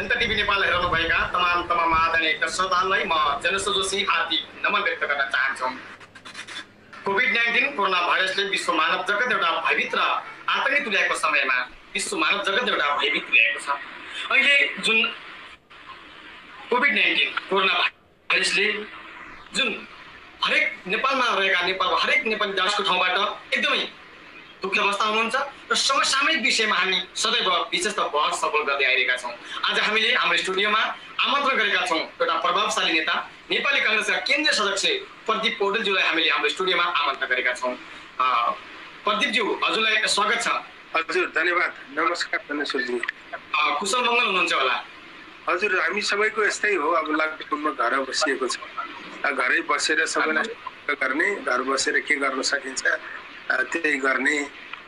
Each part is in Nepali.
जनता टिभी नेपाल हेर्नुभएका तमाम आदरणीय श्रोताहरूलाई म जनसो जोशी हार्दिक नमन व्यक्त गर्न चाहन्छु। कोभिड-19 कोरोना भाइरसले विश्व मानव जगत एउटा भयभीत र आतंकी तुल्याएको समयमा विश्व मानव जगत एउटा भयभीत तुल्याएको छ। अहिले जुन कोभिड-19 कोरोना भाइरसले जुन हरेक नेपालमा रहेका नेपालको हरेक नेपाली दासको ठाउँबाट एकदमै दुःख अवस्था हुनुहुन्छ र समसामयिक विषयमा हामी सदैव विशेष बहस सफल गर्दै आइरहेका छौँ। आज हामीले हाम्रो स्टुडियोमा आमन्त्रण गरेका छौँ एउटा प्रभावशाली नेता नेपाली कांग्रेसका केन्द्रीय सदस्य प्रदीप पौडेलज्यूलाई हामीले हाम्रो स्टुडियोमा आमन्त्रण गरेका छौँ। प्रदीपज्यू, हजुरलाई स्वागत छ। हजुर, धन्यवाद। नमस्कार धनेश्वरजी। कुशल मङ्गल हुनुहुन्छ होला? हजुर, हामी सबैको यस्तै हो। अब लकडाउनमा घर बसिएको छ, घरै बसेर सबैलाई गर्ने, घर बसेर के गर्न सकिन्छ त्यही गर्ने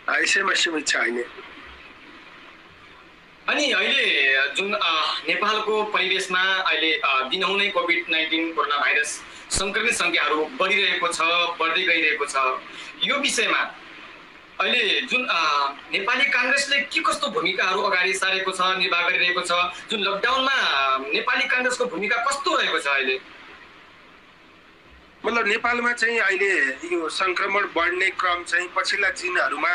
यसैमा सीमित छ अहिले। अनि अहिले जुन नेपालको परिवेशमा अहिले दिनहुँ कोभिड-19 कोरोना भाइरस संक्रमित संख्याहरू बढिरहेको छ, बढ्दै गइरहेको छ। यो विषयमा अहिले जुन नेपाली कांग्रेसले के कस्तो भूमिकाहरू अगाडि सारेको छ, निर्वाह गरिरहेको छ? जुन लकडाउनमा नेपाली कांग्रेसको भूमिका कस्तो रहेको छ अहिले? मतलब नेपालमा चाहिँ अहिले यो संक्रमण बढ्ने क्रम चाहिँ पछिल्ला दिनहरूमा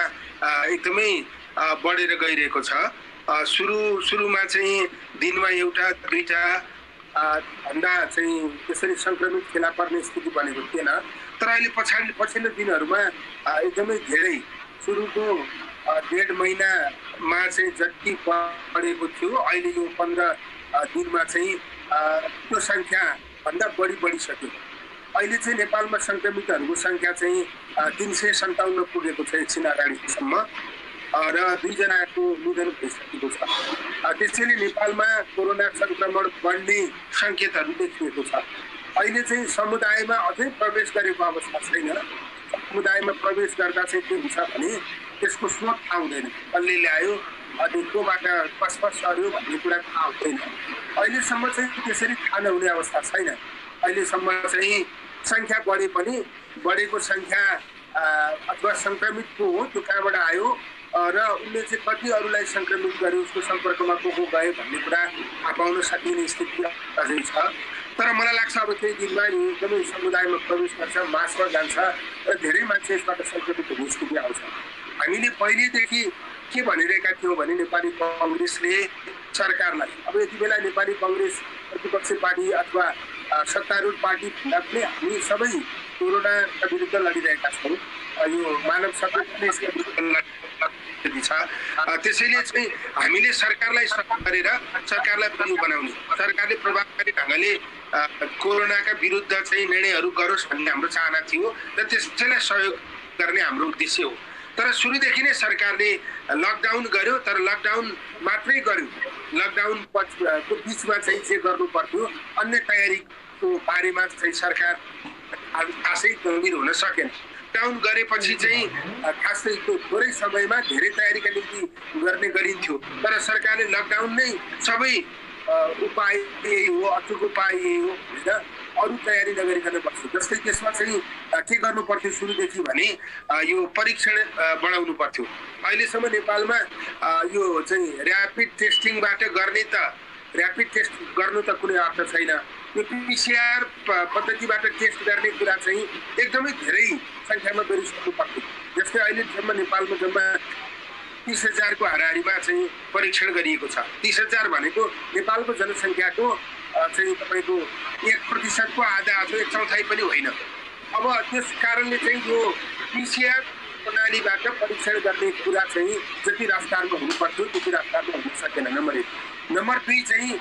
एकदमै बढेर गइरहेको छ। सुरुमा चाहिँ दिनमा एउटा दुईटा भन्दा चाहिँ त्यसरी संक्रमित फेला पर्ने स्थिति बनेको थिएन, तर अहिले पछिल्लो दिनहरूमा एकदमै धेरै सुरुको 1.5 महिनामा चाहिँ जति बढेको थियो अहिले यो 15 दिनमा चाहिँ त्यो सङ्ख्या भन्दा बढिसक्यो। अहिले चाहिँ नेपालमा संक्रमितहरूको सङ्ख्या चाहिँ 357 पुगेको छ एकछिन अगाडिसम्म र 2 जनाको निधन भइसकेको छ। त्यसैले नेपालमा कोरोना संक्रमण बढ्ने सङ्केतहरू देखिएको छ। अहिले चाहिँ समुदायमा अझै प्रवेश गरेको अवस्था छैन। समुदायमा प्रवेश गर्दा चाहिँ के हुन्छ भने त्यसको स्रोत थाहा हुँदैन, कसले ल्यायो अनि कोबाट कसपस सर्यो भन्ने कुरा थाहा हुँदैन। अहिलेसम्म चाहिँ त्यसरी थाहा नहुने अवस्था छैन। अहिलेसम्म चाहिँ सङ्ख्या बढे पनि बढेको सङ्ख्या अथवा सङ्क्रमितको हो त्यो कहाँबाट आयो र उसले चाहिँ कति अरूलाई सङ्क्रमित गर्यो, उसको सम्पर्कमा को गए भन्ने कुरा थाहा पाउन सकिने स्थिति अझै छ। तर मलाई लाग्छ अब केही दिनमा एकदमै समुदायमा प्रवेश गर्छ, मासमा जान्छ र धेरै मान्छे यसबाट सङ्क्रमित हुने स्थिति आउँछ। हामीले पहिलेदेखि के भनिरहेका थियौँ भने नेपाली काङ्ग्रेसले सरकारलाई, अब यति बेला नेपाली काङ्ग्रेस प्रतिपक्षी पार्टी अथवा सत्तारूढ पार्टी भन्दा पनि हामी सबै कोरोनाका विरुद्ध लडिरहेका छौँ। यो मानव सङ्कटले यसका विरुद्ध छ। त्यसैले चाहिँ हामीले सरकारलाई सहयोग गरेर सरकारलाई पनि बनाउने, सरकारले प्रभावकारी ढङ्गले कोरोनाका विरुद्ध चाहिँ निर्णयहरू गरोस् भन्ने हाम्रो चाहना थियो र त्यसैलाई सहयोग गर्ने हाम्रो उद्देश्य हो। तर सुरुदेखि नै सरकारले लकडाउन गर्यो, तर लकडाउन मात्रै गर्यो। लकडाउनको बिचमा चाहिँ जे गर्नु पर्थ्यो अन्य तयारीको बारेमा चाहिँ सरकार खासै गम्भीर हुन सकेन। लकडाउन गरेपछि चाहिँ खासै त्यो थोरै समयमा धेरै तयारीका निम्ति गर्ने गरिन्थ्यो, तर सरकारले लकडाउन नै सबै उपाय यही हो, अचुक उपाय यही हो होइन, अरू तयारी नगरिकन बस्यो। जस्तै त्यसमा चाहिँ के गर्नु पर्थ्यो सुरुदेखि भने यो परीक्षण बढाउनु पर्थ्यो। अहिलेसम्म नेपालमा यो चाहिँ ऱ्यापिड टेस्टिङबाट गर्ने त ऱ्यापिड टेस्ट गर्नु त कुनै अर्थ छैन। यो पिसिआर पद्धतिबाट टेस्ट गर्ने कुरा चाहिँ एकदमै धेरै सङ्ख्यामा गरिसक्नु पर्थ्यो। जस्तै अहिलेसम्म नेपालमा जम्मा 30,000 को हाराहारीमा चाहिँ परीक्षण गरिएको छ। 30,000 भनेको नेपालको जनसङ्ख्याको चाहिँ तपाईँको 1% को आधा अथवा 1/4 पनि होइन। अब त्यस कारणले चाहिँ यो पिसिआर प्रणालीबाट परीक्षण गर्ने कुरा चाहिँ जति रफ्तारमा हुनुपर्थ्यो त्यति रफ्तारमा हुन सकेन। नम्बर 1। नम्बर 2 चाहिँ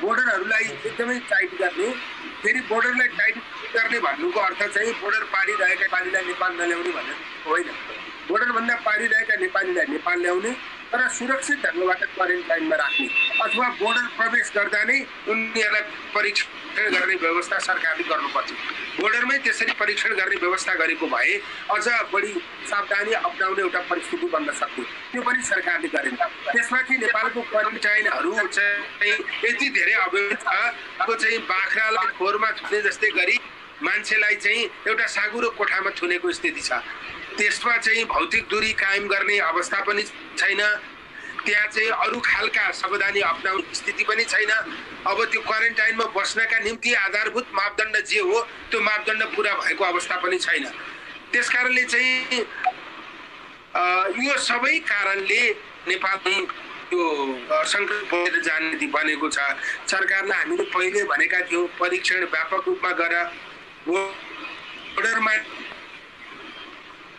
बोर्डरहरूलाई एकदमै टाइट गर्ने। फेरि बोर्डरलाई टाइट गर्ने भन्नुको अर्थ चाहिँ बोर्डर पारी रहेका नेपालीलाई नेपाल नल्याउने भन्ने होइन। बोर्डरभन्दा पारी रहेका नेपालीलाई नेपाल ल्याउने तर सुरक्षित ढङ्गबाट क्वारेन्टाइनमा राख्ने अथवा बोर्डर प्रवेश गर्दा नै उनीहरूलाई परीक्षण गर्ने व्यवस्था सरकारले गर्नुपर्थ्यो। बोर्डरमै त्यसरी परीक्षण गर्ने व्यवस्था गरेको भए अझ बढी सावधानी अप्नाउने एउटा परिस्थिति बन्न सक्थ्यो। त्यो पनि सरकारले गरेन। त्यसमाथि नेपालको क्वारेन्टाइनहरू चाहिँ यति धेरै अवैध छ, अब चाहिँ बाख्रालाई खोरमा थुने जस्तै गरी मान्छेलाई चाहिँ एउटा साँगुरो कोठामा थुनेको स्थिति छ। त्यसमा चाहिँ भौतिक दूरी कायम गर्ने अवस्था पनि छैन। त्यहाँ चाहिँ अरू खालका सावधानी अप्नाउने स्थिति पनि छैन। अब त्यो क्वारेन्टाइनमा बस्नका निम्ति आधारभूत मापदण्ड जे हो त्यो मापदण्ड पुरा भएको अवस्था पनि छैन। त्यसकारणले चाहिँ यो सबै कारणले नेपालमा यो सङ्कट बढेर जाने नीति बनेको छ। सरकारलाई हामीले पहिले भनेका थियौँ परीक्षण व्यापक रूपमा गर, बोर्डरमा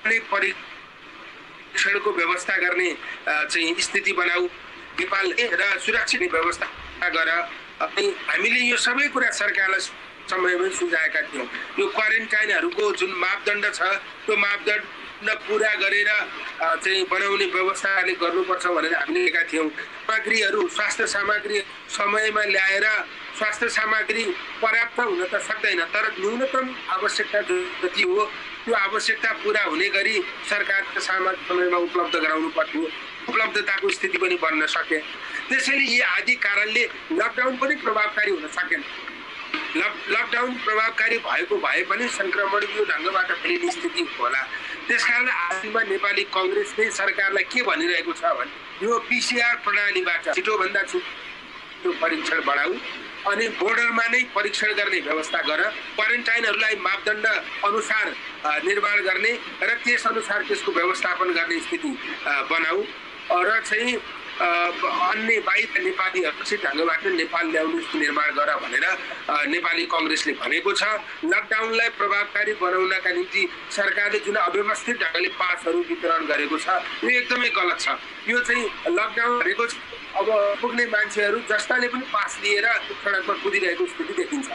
परीक्षणको व्यवस्था गर्ने चाहिँ स्थिति बनाऊ, नेपाल र सुरक्षित व्यवस्था गर। अनि हामीले यो सबै कुरा सरकारलाई समयमै सुझाएका थियौँ। यो क्वारेन्टाइनहरूको जुन मापदण्ड छ त्यो मापदण्ड पुरा गरेर चाहिँ बनाउने व्यवस्थाले गर्नुपर्छ भनेर हामीले भनेका थियौँ। सामग्रीहरू स्वास्थ्य सामग्री समयमा ल्याएर स्वास्थ्य सामग्री पर्याप्त हुन त सक्दैन, तर न्यूनतम आवश्यकता जति हो त्यो आवश्यकता पुरा हुने गरी सरकारको सामग्री समयमा उपलब्ध गराउनु पर्थ्यो। उपलब्धताको स्थिति पनि बन्न सके। त्यसैले यी आदि कारणले लकडाउन पनि प्रभावकारी हुन सकेन। लकडाउन प्रभावकारी भएको भए पनि सङ्क्रमण यो ढङ्गबाट फैलिने स्थिति होला। त्यसकारण आजमा नेपाली कङ्ग्रेसले सरकारलाई के भनिरहेको छ भने यो पिसिआर प्रणालीबाट छिटोभन्दा छिटो परीक्षण बढाऊ अनि बोर्डरमा नै परीक्षण गर्ने व्यवस्था गर, क्वारेन्टाइनहरूलाई मापदण्ड अनुसार निर्माण गर्ने र त्यस अनुसार त्यसको व्यवस्थापन गर्ने स्थिति बनाऊ र चाहिँ अन्य बाहिर नेपालीहरू चाहिँ ढङ्गबाट नेपाल ल्याउने निर्माण गर भनेर नेपाली कङ्ग्रेसले भनेको छ। लकडाउनलाई प्रभावकारी बनाउनका निम्ति सरकारले जुन अव्यवस्थित ढङ्गले पासहरू वितरण गरेको छ यो एकदमै गलत छ। यो चाहिँ लकडाउन गरेको अब पुग्ने मान्छेहरू जस्ताले पनि पास लिएर सडकमा कुदिरहेको स्थिति देखिन्छ।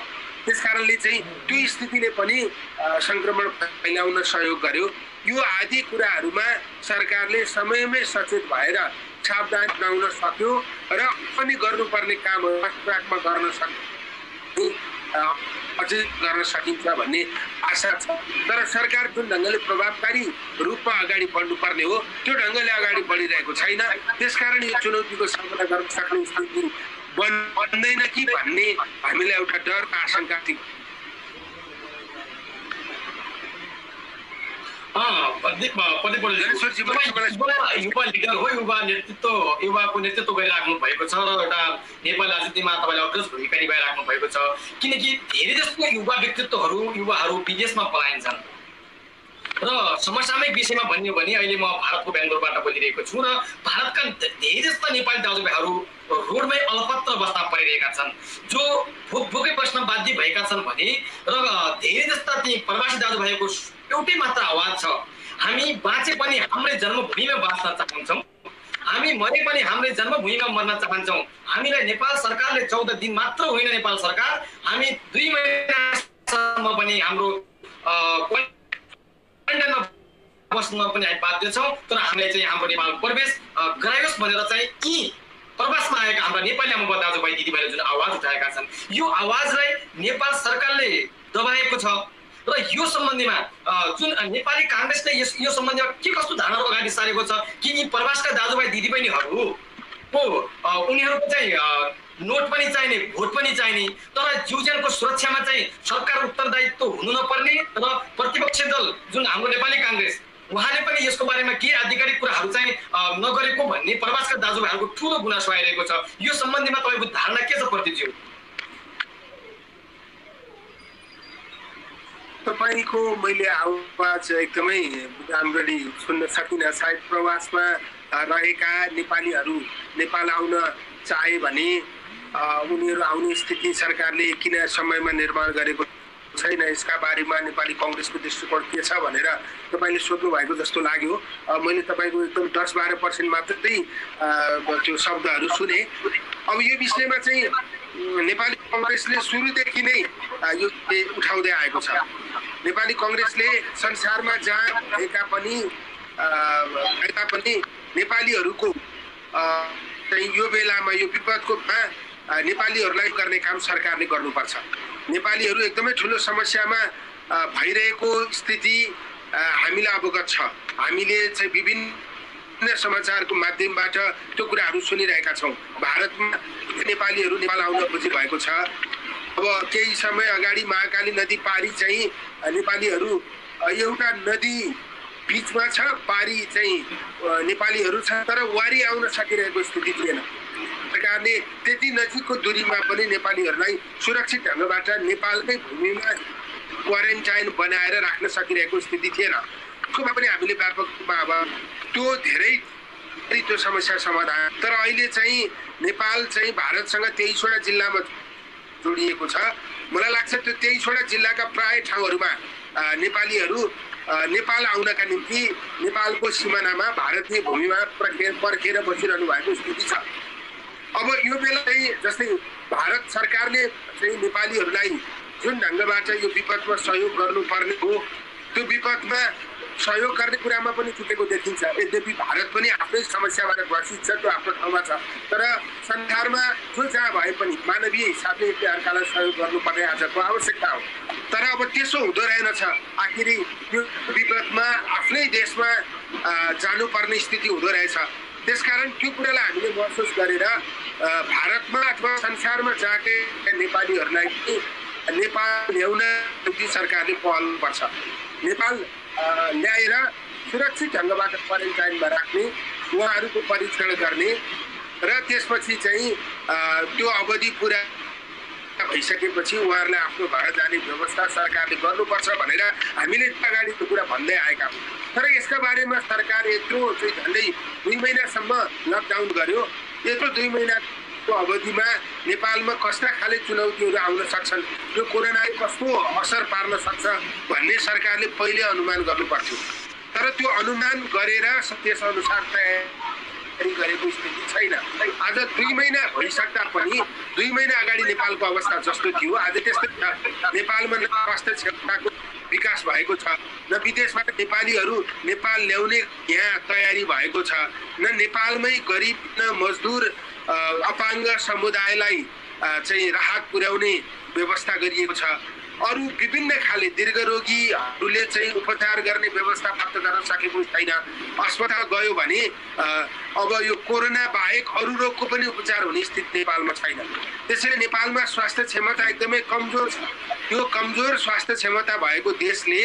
त्यसकारणले चाहिँ त्यो स्थितिले पनि सङ्क्रमण फैलाउन सहयोग गर्यो। यो आदि कुराहरूमा सरकारले समयमै सचेत भएर सावधान बनाउन सक्यो र पनि गर्नुपर्ने कामहरू ट्र्याकमा गर्न अझै गर्न सकिन्छ भन्ने आशा छ। तर सरकार जुन ढङ्गले प्रभावकारी रूपमा अगाडि बढ्नुपर्ने हो त्यो ढङ्गले अगाडि बढिरहेको छैन। त्यसकारण यो चुनौतीको सामना गर्न सक्ने स्थिति बन्दैन कि भन्ने हामीलाई एउटा डर आशंका थियो। युवा लिडर हो, युवाको नेतृत्व गरिराख्नु भएको छ र एउटा नेपाल राजनीतिमा तपाईँले अग्रज भूमिका निभाइराख्नु भएको छ। किनकि धेरै जस्तो युवा व्यक्तित्वहरू युवाहरू विदेशमा पलाइन्छन् र समसामयिक विषयमा भन्यो भने अहिले म भारतको बेङ्गलोरबाट बोलिरहेको छु र भारतका धेरै जस्ता नेपाली दाजुभाइहरू रोडमै अलपत्र अवस्था परिरहेका छन्, जो भोकै बस्न बाध्य भएका छन् भने र धेरै जस्ता ती प्रवासी दाजुभाइको एउटै मात्र आवाज छ, हामी बाँचे पनि हाम्रै जन्मभूमिमा बाँच्न चाहन्छौँ, हामी मरे पनि हाम्रै जन्मभूमिमा मर्न चाहन्छौँ। हामीलाई नेपाल सरकारले 14 दिन मात्र होइन, नेपाल सरकार हामी 2 महिनासम्म पनि हाम्रो क्वारेन्टाइनमा बस्न पनि हामी बाध्य छौँ। तर हामीलाई चाहिँ हाम्रो नेपाल प्रवेश गरायोस् भनेर चाहिँ यी प्रवासमा आएका हाम्रा नेपाली आमा दाजुभाइ दिदीभाइले जुन आवाज उठाएका छन् यो आवाजलाई नेपाल सरकारले दबाएको छ र यो सम्बन्धीमा जुन नेपाली काङ्ग्रेसले यो सम्बन्धीमा के कस्तो धारणाहरू अगाडि सारेको छ कि यी प्रवासका दाजुभाइ दिदीबहिनीहरू को उनीहरूको चाहिँ नोट पनि चाहिने, भोट पनि चाहिने, तर जीवज्यानको सुरक्षामा चाहिँ सरकार उत्तरदायित्व हुनु नपर्ने र प्रतिपक्षी दल जुन हाम्रो नेपाली काङ्ग्रेस उहाँले पनि यसको बारेमा के आधिकारिक कुराहरू चाहिँ नगरेको भन्ने प्रवासका दाजुभाइहरूको ठुलो गुनासो आइरहेको छ। यो सम्बन्धीमा तपाईँको धारणा के छ प्रदीपज्यू? तपाईँको मैले आवाज एकदमै राम्ररी सुन्न सकिनँ। सायद प्रवासमा रहेका नेपालीहरू नेपाल आउन चाहे भने उनीहरू आउने स्थिति सरकारले किन समयमा निर्माण गरेको छैन, यसका बारेमा नेपाली कङ्ग्रेसको दृष्टिकोण के छ भनेर तपाईँले सोध्नु भएको जस्तो लाग्यो। मैले तपाईँको एकदम 10-12% मात्रै त्यो शब्दहरू सुने। अब यो विषयमा चाहिँ नेपाली कङ्ग्रेसले सुरुदेखि नै यो उठाउँदै आएको छ। नेपाली कङ्ग्रेसले संसारमा जहाँ भएका पनि नेपालीहरूको चाहिँ यो बेलामा यो विपदकोमा नेपालीहरूलाई गर्ने काम सरकारले गर्नुपर्छ। नेपालीहरू एकदमै ठुलो समस्यामा भइरहेको स्थिति हामीलाई अवगत छ। हामीले चाहिँ विभिन्न समाचारको माध्यमबाट त्यो कुराहरू सुनिरहेका छौँ। भारतमा नेपालीहरू नेपाल आउन खोजी भएको छ। अब केही समय अगाडि महाकाली नदी पारी चाहिँ नेपालीहरू एउटा नदी बिचमा छ, पारी चाहिँ नेपालीहरू छ, तर वारी आउन सकिरहेको स्थिति थिएन। सरकारले त्यति नजिकको दूरीमा पनि नेपालीहरूलाई सुरक्षित ढङ्गबाट नेपालकै भूमिमा क्वारेन्टाइन बनाएर राख्न सकिरहेको स्थिति थिएन। त्यसमा पनि हामीले व्यापक रूपमा अब त्यो धेरै त्यो समस्या समाधान। तर अहिले चाहिँ नेपाल चाहिँ भारतसँग 23वटा जिल्लामा जोडिएको छ। मलाई लाग्छ त्यो 23वटा जिल्लाका प्राय ठाउँहरूमा नेपालीहरू नेपाल आउनका निम्ति नेपालको सिमानामा भारतीय भूमिमा पर्खेर बसिरहनु भएको स्थिति छ। अब यो बेला चाहिँ जस्तै भारत सरकारले चाहिँ नेपालीहरूलाई जुन ढङ्गबाट यो विपदमा सहयोग गर्नुपर्ने हो, त्यो विपदमा सहयोग गर्ने कुरामा पनि छुटेको देखिन्छ। यद्यपि भारत पनि आफ्नै समस्याबाट ग्रसित छ, त्यो आफ्नो ठाउँमा छ। तर संसारमा जो जहाँ भए पनि मानवीय हिसाबले एकअर्कालाई सहयोग गर्नुपर्ने आजको आवश्यकता हो। तर अब त्यसो हुँदो रहेनछ। आखिरी यो विपदमा आफ्नै देशमा जानुपर्ने स्थिति हुँदो रहेछ। त्यसकारण त्यो कुरालाई हामीले महसुस गरेर भारतमा अथवा संसारमा जाके नेपालीहरूलाई नेपाल ल्याउन सरकारले पहल गर्छ। नेपाल ल्याएर सुरक्षित ढङ्गबाट क्वारेन्टाइनमा राख्ने, उहाँहरूको परीक्षण गर्ने र त्यसपछि चाहिँ त्यो अवधि पुरा भइसकेपछि उहाँहरूलाई आफ्नो घर जाने व्यवस्था सरकारले गर्नुपर्छ भनेर हामीले अगाडि त्यो कुरा भन्दै आएका हौँ। तर यसका बारेमा सरकार यत्रो चाहिँ झन्डै 2 महिनासम्म लकडाउन गर्यो। यत्रो 2 महिनाको अवधिमा नेपालमा कस्ता खाले चुनौतीहरू आउन सक्छन्, यो कोरोनाले कस्तो असर पार्न सक्छ भन्ने सरकारले पहिले अनुमान गर्नुपर्थ्यो। तर त्यो अनुमान गरेर त्यसअनुसार तयारी गरेको स्थिति छैन। आज 2 महिना भइसक्दा पनि 2 महिना अगाडि नेपालको अवस्था जस्तो थियो आज त्यस्तै छ। नेपालमा न स्वास्थ्य क्षेत्रको विकास भएको छ, न विदेशबाट नेपालीहरू नेपाल ल्याउने यहाँ तयारी भएको छ, न नेपालमै गरिब न मजदुर अपाङ्ग समुदायलाई चाहिँ राहत पुर्याउने व्यवस्था गरिएको छ। अरू विभिन्न खाले दीर्घरोगीहरूले चाहिँ उपचार गर्ने व्यवस्था प्राप्त गर्न सकेको छैन। अस्पताल गयो भने अब यो कोरोना बाहेक अरू रोगको पनि उपचार हुने स्थिति नेपालमा छैन। त्यसैले नेपालमा स्वास्थ्य क्षमता एकदमै कमजोर छ। यो कमजोर स्वास्थ्य क्षमता भएको देशले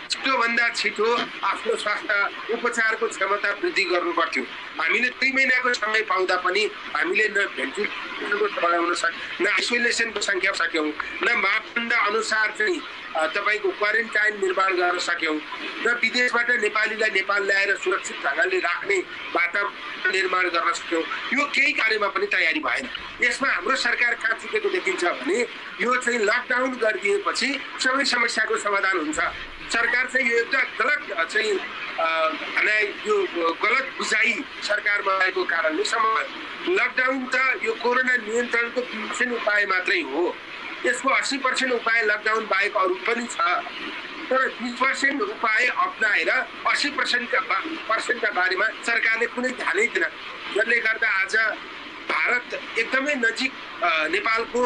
छिटोभन्दा छिटो आफ्नो स्वास्थ्य उपचारको क्षमता वृद्धि गर्नुपर्थ्यो। हामीले 2 महिनाको समय पाउँदा पनि हामीले न भेन्टिलेटरको बढाउन सक्यौँ, न आइसोलेसनको सङ्ख्या सक्यौँ, न मापदण्ड अनुसार चाहिँ तपाईँको क्वारेन्टाइन निर्माण गर्न सक्यौँ, न विदेशबाट नेपालीलाई नेपाल ल्याएर सुरक्षित ढङ्गले राख्ने वातावरण निर्माण गर्न सक्यौँ। यो केही कार्यमा पनि तयारी भएन। यसमा हाम्रो सरकार कहाँ चुकेको देखिन्छ भने यो चाहिँ लकडाउन गरिदिएपछि सबै समस्याको समाधान हुन्छ। सरकार चाहिँ यो एउटा गलत चाहिँ यो गलत बुझाइ सरकारमा आएको कारणले लकडाउन त यो कोरोना नियन्त्रणको 20% उपाय मात्रै हो। यसको 80% उपाय लकडाउन बाहेक अरू पनि छ। तर 20% उपाय अप्नाएर 80% बारेमा सरकारले कुनै ध्यानै दिएन, जसले गर्दा आज भारत एकदमै नजिक नेपालको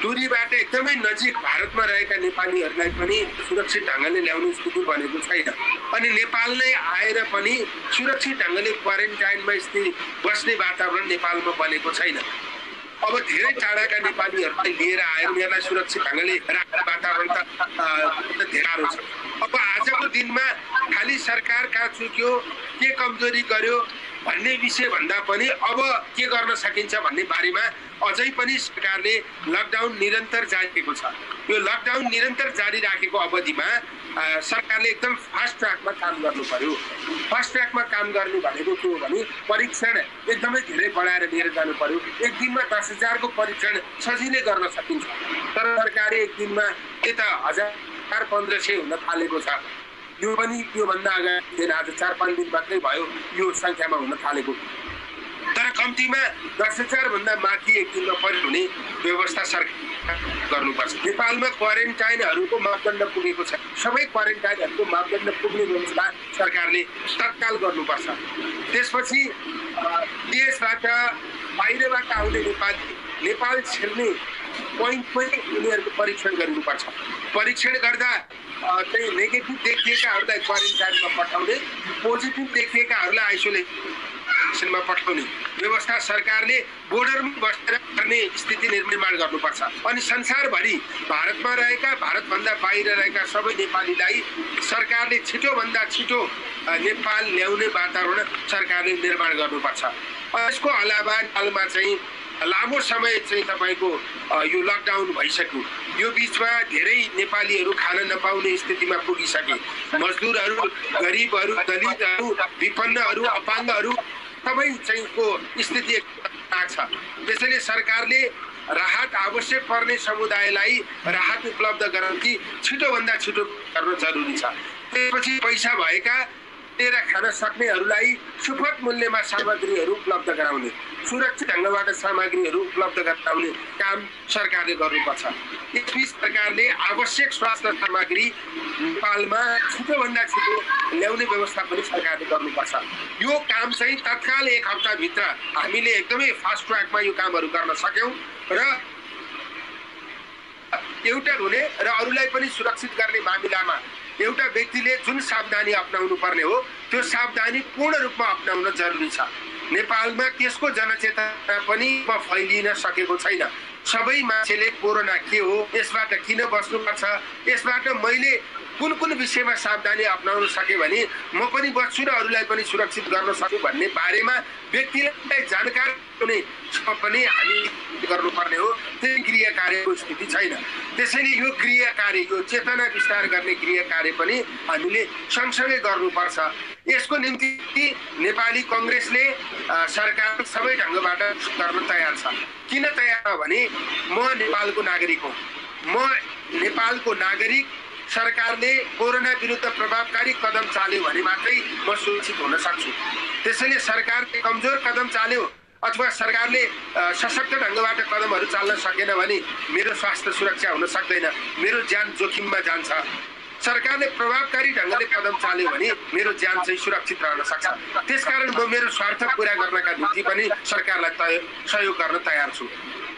दूरीबाट एकदमै नजिक भारतमा रहेका नेपालीहरूलाई पनि सुरक्षित ढङ्गले ल्याउने स्थिति बनेको छैन। अनि नेपाल नै आएर पनि सुरक्षित ढङ्गले क्वारेन्टाइनमा स्थिति बस्ने वातावरण नेपालमा बनेको छैन। अब धेरै टाढाका नेपालीहरूलाई लिएर आएर उनीहरूलाई सुरक्षित ढङ्गले राख्ने वातावरण त धेरै गाह्रो छ। अब आजको दिनमा खालि सरकार कहाँ चुक्यो, के कमजोरी गर्यो भन्ने विषय भन्दा पनि अब के गर्न सकिन्छ भन्ने बारेमा अझै पनि सरकारले लकडाउन निरन्तर जारी राखेको छ। यो लकडाउन निरन्तर जारी राखेको अवधिमा सरकारले एकदम फास्ट ट्र्याकमा काम गर्नु पर्यो। फास्ट ट्र्याकमा काम गर्नु भनेको के हो भने परीक्षण एकदमै धेरै बढाएर लिएर जानु पर्यो। एक दिनमा 10,000 को परीक्षण सजिलै गर्न सकिन्छ। तर सरकारले एक दिनमा यता 1000-1500 हुन थालेको छ। यो पनि योभन्दा अगाडि थिएन। आज 4-5 दिन मात्रै भयो यो सङ्ख्यामा हुन थालेको। तर कम्तीमा 10,000 भन्दा माथि एक दिनमा हुने व्यवस्था सरकार गर्नुपर्छ। नेपालमा क्वारेन्टाइनहरूको मापदण्ड पुगेको छ। सबै क्वारेन्टाइनहरूको मापदण्ड पुग्ने व्यवस्था सरकारले तत्काल गर्नुपर्छ। त्यसपछि देशबाट बाहिरबाट आउने नेपाल छिर्ने पोइन्ट पनि उनीहरूको परीक्षण गर्नुपर्छ। परीक्षण गर्दा चाहिँ नेगेटिभ देखिएकाहरूलाई क्वारेन्टाइनमा पठाउने, पोजिटिभ देखिएकाहरूलाई आइसोलेट डिटेन्सनमा पठाउने व्यवस्था सरकारले बोर्डरमा बसेर गर्ने स्थिति निर्माण गर्नुपर्छ। अनि संसारभरि भारतमा रहेका भारतभन्दा बाहिर रहेका सबै नेपालीलाई सरकारले छिटोभन्दा छिटो नेपाल ल्याउने वातावरण सरकारले निर्माण गर्नुपर्छ। यसको अलावा नेपालमा चाहिँ लामो समय चाहिँ तपाईँको यो लकडाउन भइसक्यो। यो बिचमा धेरै नेपालीहरू खान नपाउने स्थितिमा पुगिसके। मजदुरहरू, गरिबहरू, दलितहरू, विपन्नहरू, अपाङ्गहरू सबै चाहिँ को स्थिति छ। त्यसैले सरकारले राहत आवश्यक पर्ने समुदायलाई राहत उपलब्ध गराउन कि छिटोभन्दा छिटो गर्न जरुरी छ। त्यसपछि पैसा भएका लिएर खान सक्नेहरूलाई सुपथ मूल्यमा सामग्रीहरू उपलब्ध गराउने, सुरक्षित ढङ्गबाट सामग्रीहरू उपलब्ध गराउने काम सरकारले गर्नुपर्छ। यसबीच सरकारले आवश्यक स्वास्थ्य सामग्री नेपालमा छिटोभन्दा छिटो ल्याउने व्यवस्था पनि सरकारले गर्नुपर्छ। यो काम चाहिँ तत्काल 1 हप्ताभित्र हामीले एकदमै फास्ट ट्र्याकमा यो कामहरू गर्न सक्यौँ र एउटा हुने र अरूलाई पनि सुरक्षित गर्ने मामिलामा एउटा व्यक्तिले जुन सावधानी अपनाउनु पर्ने हो त्यो सावधानी पूर्ण रूपमा अपनाउन जरुरी छ। नेपालमा त्यसको जनचेतना पनि फैलिन सकेको छैन। सबै मान्छेले कोरोना के हो, यसबाट किन बस्नुपर्छ, यसबाट मैले कुन कुन विषयमा सावधानी अपनाउन सके भने म पनि बच्छु र अरूलाई पनि सुरक्षित गर्न सक्छु भन्ने बारेमा व्यक्तिलाई जानकारी हुने पनि हामी गर्नुपर्ने हो। त्यो गृह कार्यको स्थिति छैन। त्यसैले यो गृह कार्य, यो चेतना विस्तार गर्ने गृह कार्य पनि हामीले सँगसँगै गर्नुपर्छ। यसको निम्ति नेपाली कङ्ग्रेसले सरकार सबै ढङ्गबाट गर्न तयार छ। किन तयार छ भने म नेपालको नागरिक हुँ। म नेपालको नागरिक, सरकारले कोरोना विरुद्ध प्रभावकारी कदम चाल्यो भने मात्रै म सुरक्षित हुन सक्छु। त्यसैले सरकारले कमजोर कदम चाल्यो अथवा सरकारले सशक्त ढङ्गबाट कदमहरू चाल्न सकेन भने मेरो स्वास्थ्य सुरक्षा हुन सक्दैन, मेरो ज्यान जोखिममा जान्छ। सरकारले प्रभावकारी ढङ्गले कदम चाल्यो भने मेरो ज्यान चाहिँ सुरक्षित रहन सक्छ। त्यसकारण म मेरो स्वार्थ पुरा गर्नका निम्ति पनि सरकारलाई सहयोग गर्न तयार छु।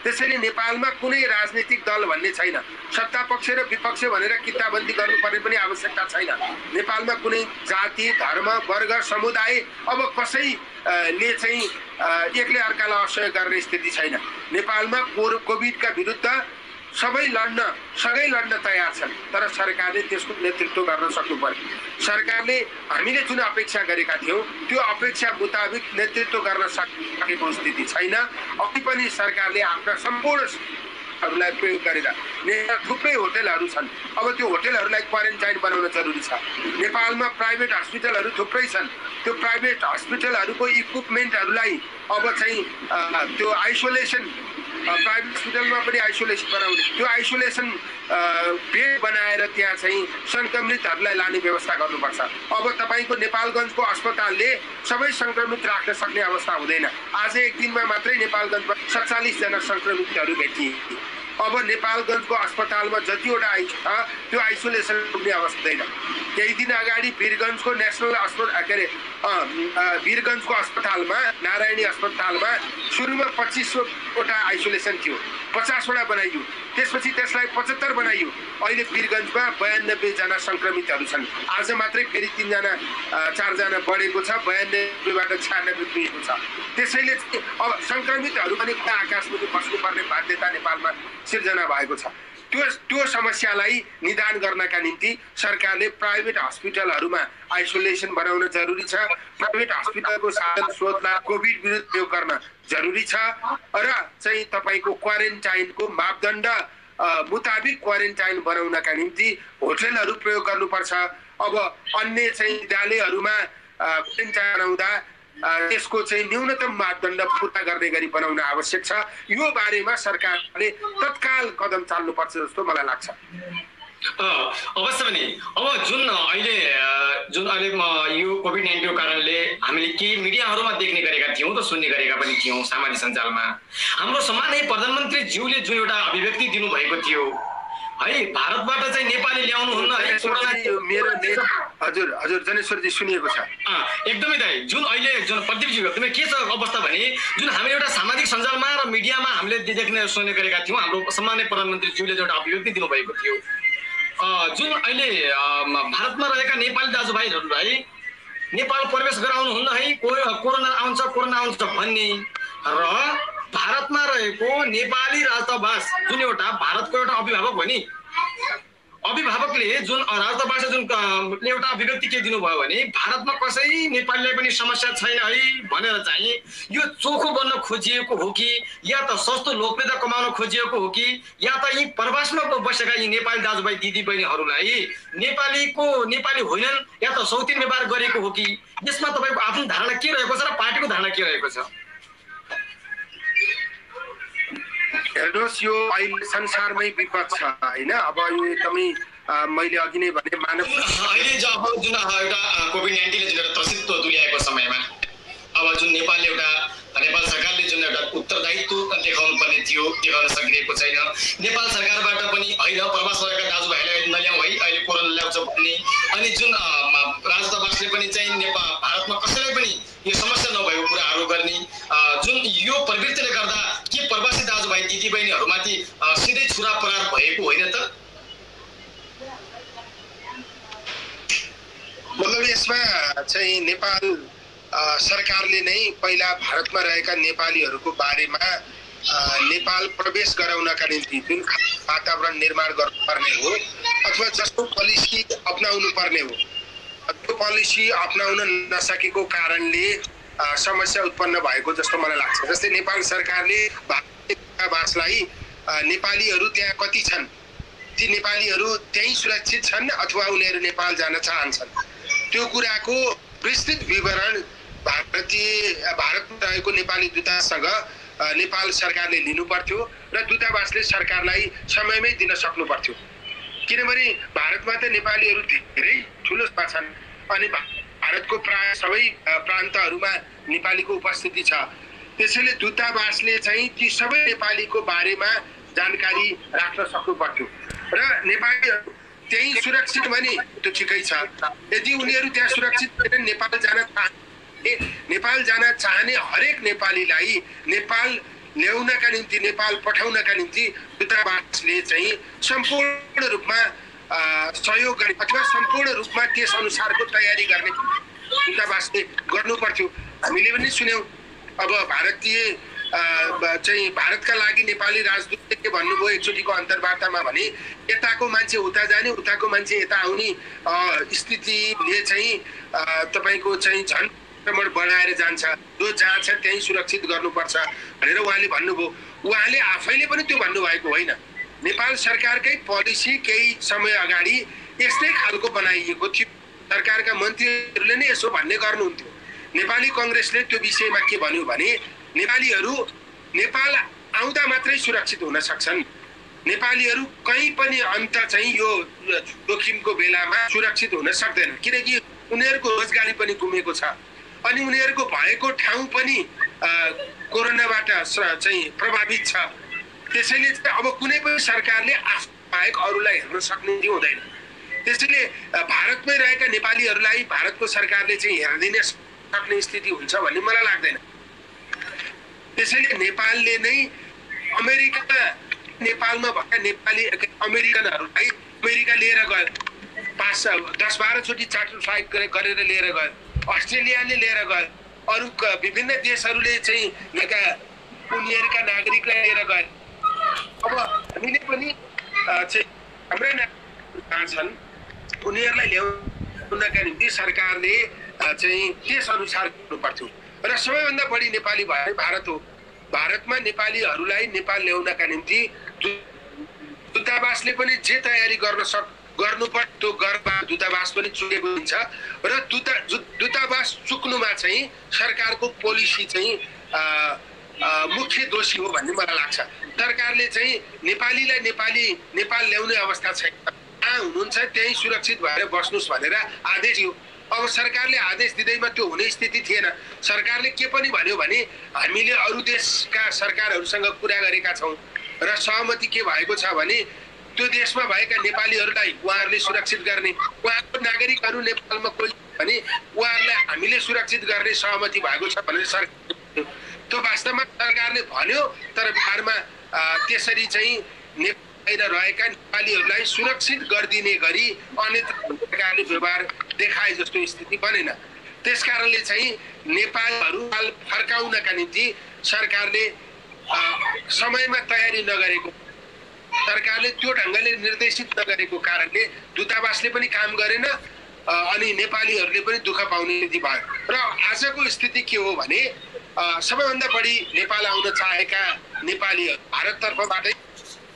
त्यसैले नेपालमा कुनै राजनीतिक दल भन्ने छैन। सत्ता पक्ष र विपक्ष भनेर किताबन्दी गर्नुपर्ने पनि आवश्यकता छैन। नेपालमा कुनै जाति, धर्म, वर्ग, समुदाय अब कसैले चाहिँ एकले अर्कालाई असहयोग गर्ने स्थिति छैन। नेपालमा कोभिडका विरुद्ध सँगै लड्न तयार छन्, तर सरकारले त्यसको नेतृत्व गर्न सक्नु पर्यो। सरकारले हामीले जुन अपेक्षा गरेका थियौँ त्यो अपेक्षा मुताबिक नेतृत्व गर्न सकेको स्थिति छैन। अघि पनि सरकारले आफ्ना सम्पूर्णहरूलाई प्रयोग गरेर थुप्रै होटलहरू छन्। अब त्यो होटलहरूलाई क्वारेन्टाइन बनाउन जरुरी छ। नेपालमा प्राइभेट हस्पिटलहरू थुप्रै छन्। त्यो प्राइभेट हस्पिटलहरूको इक्विपमेन्टहरूलाई अब चाहिँ त्यो आइसोलेसन, प्राइभेट हस्पिटलमा पनि आइसोलेसन बनाउने, त्यो आइसोलेसन बेड बनाएर त्यहाँ चाहिँ सङ्क्रमितहरूलाई लाने व्यवस्था गर्नुपर्छ। अब तपाईँको नेपालगञ्जको अस्पतालले सबै सङ्क्रमित राख्न सक्ने अवस्था हुँदैन। आज एक दिनमा मात्रै नेपालगञ्जमा 47 जना सङ्क्रमितहरू भेटिए। अब नेपालगञ्जको अस्पतालमा जतिवटा छ त्यो आइसोलेसन पुग्ने अवस्था हुँदैन। केही दिन अगाडि वीरगञ्जको नेसनल अस्पताल के अरे वीरगञ्जको अस्पतालमा, नारायणी अस्पतालमा सुरुमा 25वटा आइसोलेसन थियो, 50वटा बनाइयो। त्यसपछि त्यसलाई 75 बनाइयो। अहिले वीरगञ्जमा 92 जना सङ्क्रमितहरू छन्। आज मात्रै फेरि 3 जना 4 जना बढेको छ, 92बाट 96 पुगेको छ। त्यसैले अब सङ्क्रमितहरू पनि आकाशमुखी बस्नुपर्ने बाध्यता नेपालमा सिर्जना भएको छ। त्यो समस्यालाई निदान गर्नका निम्ति सरकारले प्राइभेट हस्पिटलहरूमा आइसोलेसन बनाउन जरुरी छ। प्राइभेट हस्पिटलको साधन स्रोतलाई कोभिड विरुद्ध प्रयोग गर्न जरुरी छ र चाहिँ तपाईँको क्वारेन्टाइनको मापदण्ड मुताबिक क्वारेन्टाइन बनाउनका निम्ति होटलहरू प्रयोग गर्नुपर्छ। अब अन्य चाहिँ विद्यालयहरूमा क्वारेन्टाइन बनाउँदा त्यसको चाहिँ न्यूनतम मापदण्ड पुरा गर्ने गरी बनाउन आवश्यक छ। यो बारेमा सरकारले तत्काल कदम चाल्नुपर्छ जस्तो मलाई लाग्छ। अवश्य पनि अब जुन अहिले यो कोभिड-19 को कारणले हामीले केही मिडियाहरूमा देख्ने गरेका थियौँ र सुन्ने गरेका पनि थियौँ सामाजिक सञ्जालमा। हाम्रो सम्माननीय प्रधानमन्त्रीज्यूले जुन एउटा अभिव्यक्ति दिनुभएको थियो है, भारतबाट चाहिँ नेपाली ल्याउनु हुन्न है कोरोना। मेरो हजुर जनेश्वरजी सुनिएको छ एकदमै दाइ। जुन अहिले जुन प्रदीपजी एकदमै के छ अवस्था भने जुन हामीले एउटा सामाजिक सञ्जालमा र मिडियामा हामीले देख्ने सुन्ने गरेका थियौँ, हाम्रो सम्माननीय प्रधानमन्त्रीज्यूले एउटा अभिव्यक्ति दिनुभएको थियो जुन अहिले भारतमा रहेका नेपाली दाजुभाइहरूलाई नेपाल प्रवेश गराउनुहुन्न है कोरोना आउँछ भन्ने र भारतमा रहेको नेपाली राजदूतावास जुन एउटा भारतको एउटा अभिभावक हो नि, अभिभावकले जुन राजदूतावासले जुन एउटा अभिव्यक्ति के दिनुभयो भने भारतमा कसै नेपालीलाई पनि समस्या छैन है भनेर चाहिँ यो चोखो बन्न खोजिएको हो कि या त सस्तो लोकप्रियता कमाउन खोजिएको हो कि या त यी प्रवासमा बसेका यी नेपाली दाजुभाइ दिदीबहिनीहरूलाई नेपाली होइनन् या त सौतिन व्यवहार गरेको हो कि, यसमा तपाईँको आफ्नो धारणा के रहेको छ र पार्टीको धारणा के रहेको छ? हेर्नुहोस्, यो अहिले संसारमै विपद छ होइन। अब यो एकदमै मैले अघि नै भने मानव अहिले जब जुन एउटा कोभिड-19ले जुन एउटा त्रसित तुल्याएको समयमा अब जुन नेपाल सरकारले जुन एउटा उत्तरदायित्व देखाउनु पर्ने थियो देखाउन सकिरहेको छैन। नेपाल सरकारबाट पनि होइन प्रवास गरेका दाजुभाइलाई नल्याउँ है अहिले कोरोना ल्याउँछ भन्ने, अनि जुन राजदूतावासले पनि चाहिँ भारतमा कसैलाई पनि यो समस्या नभएको कुराहरू गर्ने, जुन यो प्रवृत्तिले गर्दा के प्रवासी दाजुभाइ दिदीबहिनीहरूमाथि सिधै छुरा प्रहार भएको होइन त? मतलब यसमा चाहिँ नेपाल सरकारले नै पहिला भारतमा रहेका नेपालीहरूको बारेमा नेपाल प्रवेश गराउनका निम्ति जुन वातावरण निर्माण गर्नुपर्ने हो अथवा जस्तो पोलिसी अपनाउनु पर्ने हो, त्यो पोलिसी अपनाउन नसकेको कारणले समस्या उत्पन्न भएको जस्तो मलाई लाग्छ। जस्तै नेपाल सरकारले भारतीय दूतावासलाई नेपालीहरू त्यहाँ कति छन्, ती नेपालीहरू त्यहीँ सुरक्षित छन् अथवा उनीहरू नेपाल जान चाहन्छन्, त्यो कुराको विस्तृत विवरण भारतमा रहेको नेपाली दूतावाससँग नेपाल सरकारले लिनु पर्थ्यो र दूतावासले सरकारलाई समयमै दिन सक्नु पर्थ्यो। किनभने भारतमा त नेपालीहरू धेरै ठुलो छन् अनि भारतको प्राय सबै प्रान्तहरूमा नेपालीको उपस्थिति छ। त्यसैले दूतावासले चाहिँ ती सबै नेपालीको बारेमा जानकारी राख्न सक्नु पर्थ्यो र नेपालीहरू त्यही सुरक्षित भने त्यो ठिकै छ। यदि उनीहरू त्यहाँ सुरक्षित छैनन्, नेपाल जान चाहने हरेक नेपालीलाई नेपाल ल्याउनका निम्ति, नेपाल पठाउनका निम्ति दूतावासले चाहिँ सम्पूर्ण रूपमा सहयोग गर्ने अथवा सम्पूर्ण रूपमा त्यस अनुसारको तयारी गर्ने दूतावासले गर्नु पर्थ्यो। हामीले पनि सुन्यौँ अब चाहिँ भारतका लागि नेपाली राजदूतले के भन्नुभयो एकचोटिको अन्तर्वार्तामा भने यताको मान्छे उता जाने उताको मान्छे यता आउने स्थितिले चाहिँ तपाईँको चाहिँ झन् संक्रमण बढाएर जान्छ, जो जहाँ छ त्यहीँ सुरक्षित गर्नुपर्छ भनेर उहाँले भन्नुभयो। उहाँले आफैले पनि त्यो भन्नुभएको होइन, नेपाल सरकारकै पोलिसी केही समय अगाडि यस्तै खालको बनाइएको थियो। सरकारका मन्त्रीहरूले नै यसो भन्ने गर्नुहुन्थ्यो। नेपाली कङ्ग्रेसले त्यो विषयमा के भन्यो भने नेपालीहरू नेपाल आउँदा मात्रै सुरक्षित हुन सक्छन्, नेपालीहरू कहीँ पनि अन्त चाहिँ यो जोखिमको बेलामा सुरक्षित हुन सक्दैन, किनकि उनीहरूको रोजगारी पनि गुमेको छ अनि उनीहरूको भएको ठाउँ पनि कोरोनाबाट चाहिँ प्रभावित छ। त्यसैले चाहिँ अब कुनै पनि सरकारले आफू बाहेक अरूलाई हेर्न सक्ने हुँदैन। त्यसैले भारतमै रहेका नेपालीहरूलाई भारतको सरकारले चाहिँ हेरिदिन सक्ने स्थिति हुन्छ भन्ने मलाई लाग्दैन। त्यसैले नेपालले नै नेपालमा भएका नेपाली अमेरिकनहरूलाई अमेरिका लिएर गयो, 10-12 चोटि चार्टर फ्लाइट गरेर लिएर गयो, अस्ट्रेलियाले लिएर गयो, अरू विभिन्न देशहरूले चाहिँ उनीहरूका नागरिकलाई लिएर गए। अब हामीले पनि चाहिँ हाम्रा नागरिक छन् उनीहरूलाई ल्याउनका निम्ति सरकारले चाहिँ त्यस अनुसार गर्नु पर्थ्यो र सबैभन्दा बढी नेपाली भए भारत हो। भारतमा नेपालीहरूलाई नेपाल ल्याउनका निम्ति दूतावासले पनि जे तयारी गर्नुपर्छ त्यो गर्दा दूतावास पनि चुकेको हुन्छ र दूतावास चुक्नुमा चाहिँ सरकारको पोलिसी चाहिँ मुख्य दोषी हो भन्ने मलाई लाग्छ। सरकारले चाहिँ नेपालीलाई नेपाल ल्याउने अवस्था छैन, जहाँ हुनुहुन्छ त्यही सुरक्षित भएर बस्नुहोस् भनेर आदेश दियो। अब सरकारले आदेश दिँदैमा त्यो हुने स्थिति थिएन। सरकारले के पनि भन्यो भने हामीले अरू देशका सरकारहरूसँग कुरा गरेका छौँ र सहमति के भएको छ भने त्यो देशमा भएका नेपालीहरूलाई उहाँहरूले सुरक्षित गर्ने, उहाँको नागरिकहरू नेपालमा कोही भने उहाँहरूलाई हामीले सुरक्षित गर्ने सहमति भएको छ भनेर सरकार त्यो वास्तवमा सरकारले भन्यो, तर बिहारमा त्यसरी चाहिँ बाहिर रहेका नेपालीहरूलाई सुरक्षित गरिदिने गरी अन्यत्र सरकारले व्यवहार देखाए जस्तो स्थिति बनेन। त्यसकारणले चाहिँ नेपालीहरू फर्काउनका निम्ति सरकारले समयमा तयारी नगरेको, सरकारले त्यो ढङ्गले निर्देशित नगरेको कारणले दूतावासले पनि काम गरेन अनि नेपालीहरूले पनि दुःख पाउने स्थिति भयो। र आजको स्थिति के हो भने सबैभन्दा बढी नेपाल आउन चाहेका नेपालीहरू भारततर्फबाटै,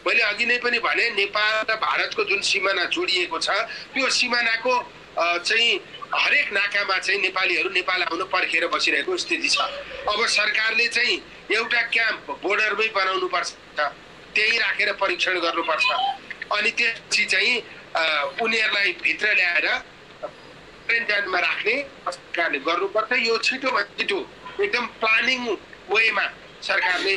मैले अघि नै पनि भने नेपाल र भारतको जुन सिमाना जोडिएको छ त्यो सिमानाको चाहिँ हरेक नाकामा चाहिँ नेपालीहरू नेपाल आउन पर्खेर बसिरहेको स्थिति छ। अब सरकारले चाहिँ एउटा क्याम्प बोर्डरमै बनाउनु पर्छ, त्यही राखेर परीक्षण गर्नुपर्छ अनि त्यसपछि चाहिँ उनीहरूलाई भित्र ल्याएर क्वारेन्टाइनमा राख्ने सरकारले गर्नुपर्छ। यो छिटोभन्दा छिटो एकदम प्लानिङ वेमा सरकारले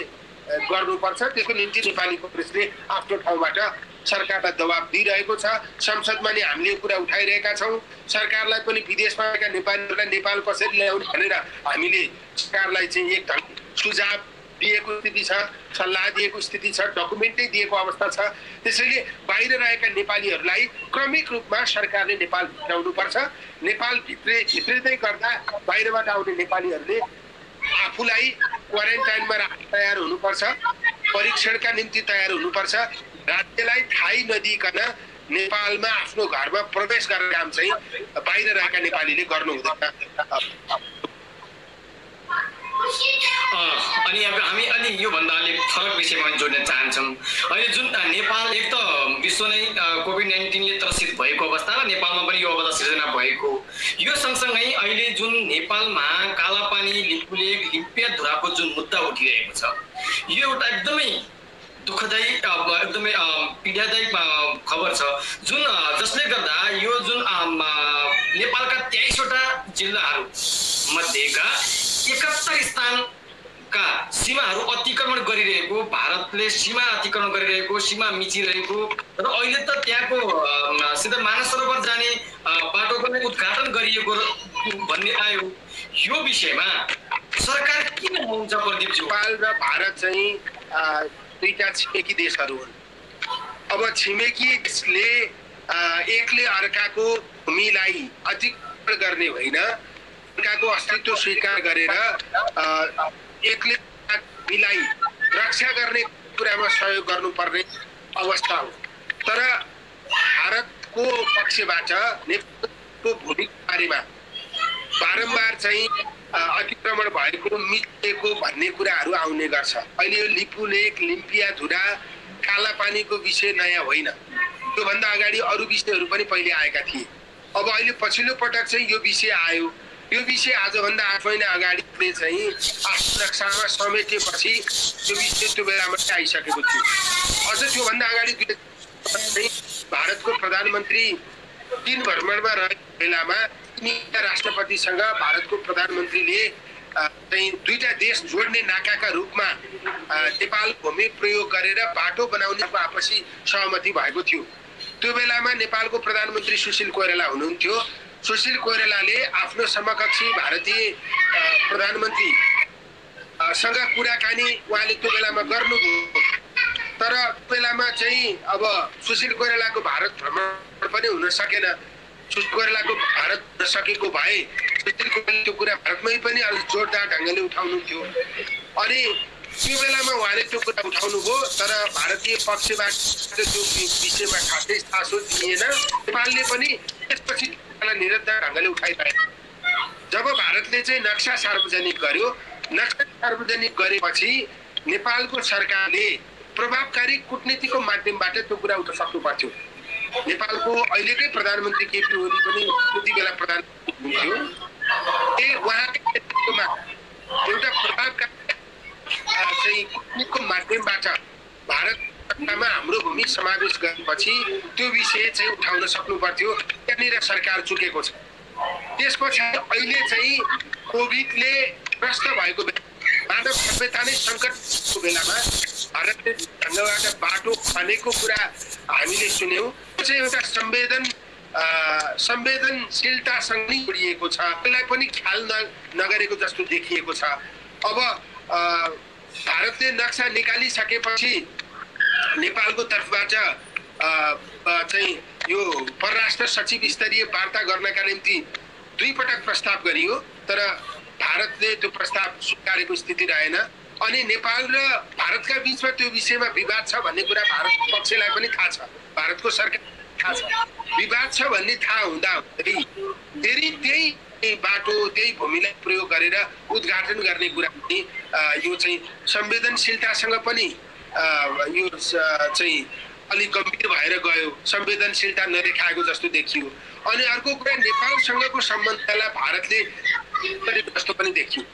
गर्नुपर्छ। त्यसको निम्ति नेपाली कांग्रेसले आफ्नो ठाउँबाट सरकारलाई दबाब दिइरहेको छ। संसदमा नि हामीले कुरा उठाइरहेका छौँ। सरकारलाई पनि विदेशमा भएका नेपालीहरूलाई नेपाल कसरी ल्याउने भनेर हामीले सरकारलाई चाहिँ एक ढङ्ग सुझाव दिएको स्थिति छ, सल्लाह दिएको स्थिति छ, डकुमेन्टै दिएको अवस्था छ। त्यसैले बाहिर रहेका नेपालीहरूलाई क्रमिक रूपमा सरकारले नेपाल भित्राउनुपर्छ। नेपाल भित्रिँदै गर्दा बाहिरबाट आउने नेपालीहरूले आफूलाई क्वारेन्टाइनमा राख्न तयार हुनुपर्छ, परीक्षणका निम्ति तयार हुनुपर्छ। राज्यलाई थाहै नदिइकन नेपालमा आफ्नो घरमा प्रवेश गर्ने काम चाहिँ बाहिर रहेका नेपालीले गर्नु हुँदैन। अनि अब हामी अलि योभन्दा अलिक फरक विषयमा जोड्न चाहन्छौँ। अहिले जुन नेपाल एक त विश्व नै कोभिड-19ले त्रसित भएको अवस्था र नेपालमा पनि यो अवस्था सिर्जना भएको, यो सँगसँगै अहिले जुन नेपालमा कालापानी, लिपुलेक, लिम्पियाधुराको जुन मुद्दा उठिरहेको छ, यो एउटा एकदमै दुःखदायी एकदमै पीडादायी खबर छ जुन जसले गर्दा यो जुन नेपालका 23वटा जिल्लाहरू मध्येका 71 स्थानका सीमाहरू अतिक्रमण गरिरहेको, भारतले सीमा अतिक्रमण गरिरहेको, सीमा मिचिरहेको र अहिले त त्यहाँको सिधा मानस सरोवर जाने बाटोको नै उद्घाटन गरिएको भन्ने आयो। यो विषयमा सरकार किन मौन छ प्रदीपज्यू? नेपाल र भारत चाहिँ दुईटा छिमेकी देशहरू हुन्। अब छिमेकी देशले एकले अर्काको भूमिलाई अतिक्रमण गर्ने होइन, अर्काको अस्तित्व स्वीकार गरेर एकले भूमिलाई रक्षा गर्ने कुरामा सहयोग गर्नुपर्ने अवस्था हो। तर भारतको पक्षबाट नेपालको भूमिको बारेमा बारम्बार चाहिँ अतिक्रमण भएको, मिचिएको भन्ने कुराहरू आउने गर्छ। अहिले यो लिपुलेक, लिम्पियाधुरा, कालापानीको विषय नयाँ होइन। त्योभन्दा अगाडि अरू विषयहरू पनि पहिले आएका थिए। अब अहिले पछिल्लो पटक चाहिँ यो विषय आयो। यो विषय आजभन्दा 8 महिना अगाडि चाहिँ आफ्नो नक्सामा समेटेपछि त्यो विषय त्यो बेलामा आइसकेको थियो। अझ त्योभन्दा अगाडि भारतको प्रधानमन्त्री चीन भ्रमणमा रहेको बेलामा राष्ट्रपतिसँग भारतको प्रधानमन्त्रीले चाहिँ दुईटा देश जोड्ने नाकाका रूपमा नेपाल भूमि प्रयोग गरेर बाटो बनाउने आपसी सहमति भएको थियो। त्यो बेलामा नेपालको प्रधानमन्त्री सुशील कोइराला हुनुहुन्थ्यो। सुशील कोइरालाले आफ्नो समकक्षी भारतीय प्रधानमन्त्रीसँग कुराकानी उहाँले त्यो बेलामा गर्नुभयो। तर त्यो बेलामा चाहिँ अब सुशील कोइरालाको भारत भ्रमण पनि हुन सकेन। सुशील कोइरालाको भारत नसकेको भए सुशील कोइरालाले त्यो कुरा भारतमै पनि अलिक जोरदार ढङ्गले उठाउनु थियो। अनि त्यो बेलामा उहाँले त्यो कुरा उठाउनु भयो, तर भारतीय पक्षबाट त्यो विषयमा खासै चासो दिएन। नेपालले पनि त्यसपछि निरन्तर ढङ्गले उठाइरहेको। जब भारतले चाहिँ नक्सा सार्वजनिक गर्यो, नक्सा सार्वजनिक गरेपछि नेपालको सरकारले प्रभावकारी कूटनीतिको माध्यमबाट त्यो कुरा उठाउन सक्नु पर्थ्यो। नेपालको अहिलेकै प्रधानमन्त्री केपी ओली पनि त्यति बेला प्रधानमन्त्री हुनुहुन्थ्यो। उहाँको नेतृत्वमा एउटा प्रभावकारी चाहिँ कूटनीतिको माध्यमबाट भारतमा हाम्रो भूमि समावेश गरेपछि त्यो विषय चाहिँ उठाउन सक्नु पर्थ्यो। त्यहाँनिर सरकार चुकेको छ। त्यसपछि अहिले चाहिँ कोभिडले ग्रस्त भएको मानव सभ्यता नै सङ्कटको बेलामा भारतले ढङ्गबाट बाटो खनेको कुरा हामीले सुन्यौँ। त्यो चाहिँ एउटा संवेदनशीलतासँग नै जोडिएको छ। त्यसलाई पनि ख्याल नगरेको जस्तो देखिएको छ। अब भारतले नक्सा निकालिसकेपछि नेपालको तर्फबाट चाहिँ यो परराष्ट्र सचिव स्तरीय वार्ता गर्नका निम्ति दुई पटक प्रस्ताव गरियो तर भारतले त्यो प्रस्ताव स्वीकारेको स्थिति रहेन अनि नेपाल र भारतका बीचमा त्यो विषयमा विवाद छ भन्ने कुरा भारतको पक्षलाई पनि थाहा छ भारतको सरकार थाहा छ विवाद छ भन्ने थाहा हुँदा फेरि त्यही बाटो त्यही भूमिलाई प्रयोग गरेर उद्घाटन गर्ने कुरा पनि यो चाहिँ संवेदनशीलतासँग पनि यो चाहिँ अलिक गम्भीर भएर गयो संवेदनशीलता नदेखाएको जस्तो देखियो अनि अर्को कुरा नेपालसँगको सम्बन्धलाई भारतले जस्तो पनि देखियो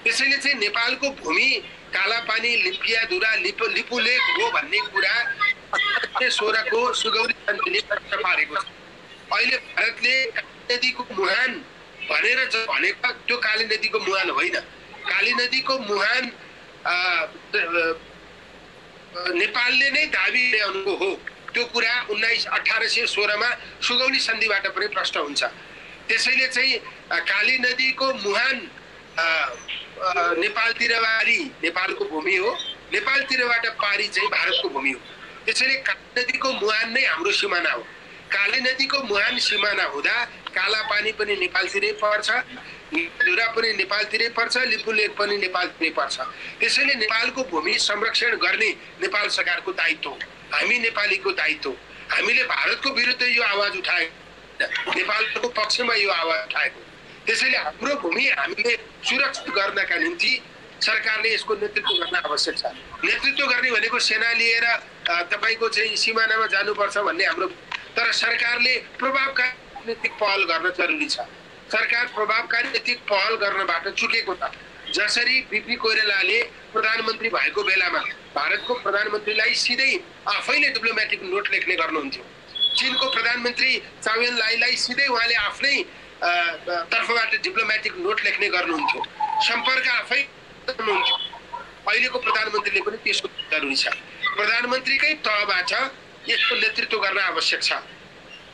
त्यसैले चाहिँ नेपालको भूमि कालापानी लिम्पियाधुरा लिपुलेक हो भन्ने कुरा 16 को सुगौली सन्धिले प्रश्न पारेको छ अहिले भारतले नदीको मुहान भनेर भनेको त्यो काली नदीको मुहान होइन काली नदीको मुहान नेपालले नै दाबी ल्याउनुको हो त्यो कुरा 1816 मा सुगौली सन्धिबाट पनि प्रष्ट हुन्छ त्यसैले चाहिँ काली नदीको मुहान नेपालतिरबारी नेपालको भूमि हो नेपालतिरबाट पारी चाहिँ भारतको भूमि हो त्यसैले काली नदीको मुहान नै हाम्रो सिमाना हो काली नदीको मुहान सिमाना हुँदा काला पानी पनि नेपालतिरै पर्छ धुरा पनि नेपालतिरै पर्छ लिपुलेक पनि नेपालतिरै पर्छ त्यसैले नेपालको भूमि संरक्षण गर्ने नेपाल सरकारको दायित्व हो हामी नेपालीको दायित्व हामीले भारतको विरुद्ध यो आवाज उठाएको नेपालको पक्षमा यो आवाज उठाएको त्यसैले हाम्रो भूमि हामीले सुरक्षित गर्नका निम्ति सरकारले यसको नेतृत्व गर्न आवश्यक छ नेतृत्व गर्ने भनेको सेना लिएर तपाईको चाहिँ सीमानामा जानुपर्छ भन्ने हाम्रो तर सरकारले प्रभावकारी नीतिक पहल गर्न जरुरी छ सरकार प्रभावकारी नीतिक पहल गर्नबाट चुकेको छ जसरी बीपी कोइरालाले प्रधानमन्त्री भएको बेलामा भारतको प्रधानमन्त्रीलाई सिधै आफैले डिप्लोमेटिक नोट लेख्ने गर्नुहुन्थ्यो चीनको प्रधानमन्त्री चाउ एन लाईलाई सिधै उहाँले आफ्नै तर्फबाट डिप्लोमेटिक नोट लेख्ने गर्नुहुन्थ्यो सम्पर्क आफै गर्नुहुन्थ्यो अहिलेको प्रधानमन्त्रीले पनि त्यसको जरुरी छ प्रधानमन्त्रीकै तहबाट यसको नेतृत्व गर्न आवश्यक छ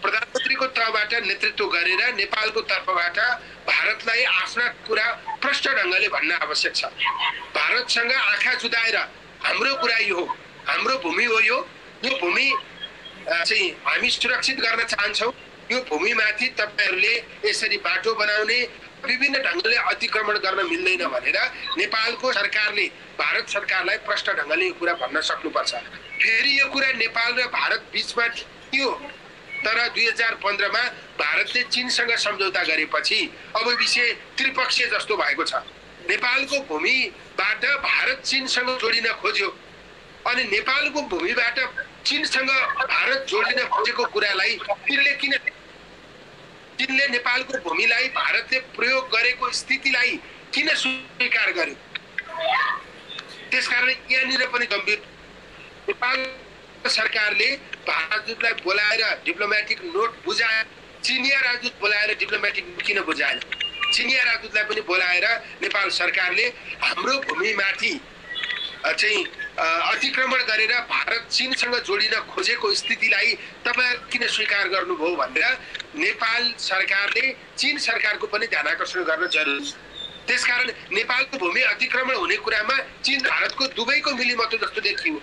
प्रधानमन्त्रीको तहबाट नेतृत्व गरेर नेपालको तर्फबाट भारतलाई आफ्ना कुरा प्रष्ट ढंगले भन्न आवश्यक छ भारतसँग आँखा जुदाएर हाम्रो कुरा यो हो हाम्रो भूमि हो यो भूमि चाहिँ हामी सुरक्षित गर्न चाहन्छौं यो भूमिमाथि तपाईहरुले यसरी बाटो बनाउने विभिन्न ढंगले अतिक्रमण गर्न मिल्दैन भनेर नेपालको सरकारले भारत सरकारलाई प्रष्ट ढंगले यो कुरा भन्न सक्नुपर्छ फेरि यो कुरा नेपाल र भारत बीचमा थियो तर 2015 मा भारतले चीनसँग सम्झौता गरेपछि अब विषय त्रिपक्षीय जस्तो भएको छ नेपालको भूमिबाट भारत चीनसँग जोडिन खोज्यो अनि नेपालको भूमिबाट चीनसँग भारत जोडिन खोजेको कुरालाई चीनले नेपालको भूमिलाई भारतले प्रयोग गरेको स्थितिलाई किन स्वीकार गर्यो त्यसकारण यहाँनिर पनि गम्भीर नेपाल सरकारले भारतलाई बोलाएर डिप्लोमेटिक नोट बुझाए चिनिया राजदूत बोलाएर डिप्लोमेटिक नोट किन बुझाएन चिनिया राजदूतलाई पनि बोलाएर नेपाल सरकारले हाम्रो भूमिमाथि चाहिँ अतिक्रमण गरेर भारत चीनसँग जोडिन खोजेको स्थितिलाई तपाईहरु किन स्वीकार गर्नुभयो भनेर नेपाल सरकारले चीन सरकारको पनि ध्यानआकर्षण गर्न जरुरी छ त्यसकारण नेपालको भूमि अतिक्रमण हुने कुरामा चीन भारतको दुवैको मिलिमतो जस्तो देखियो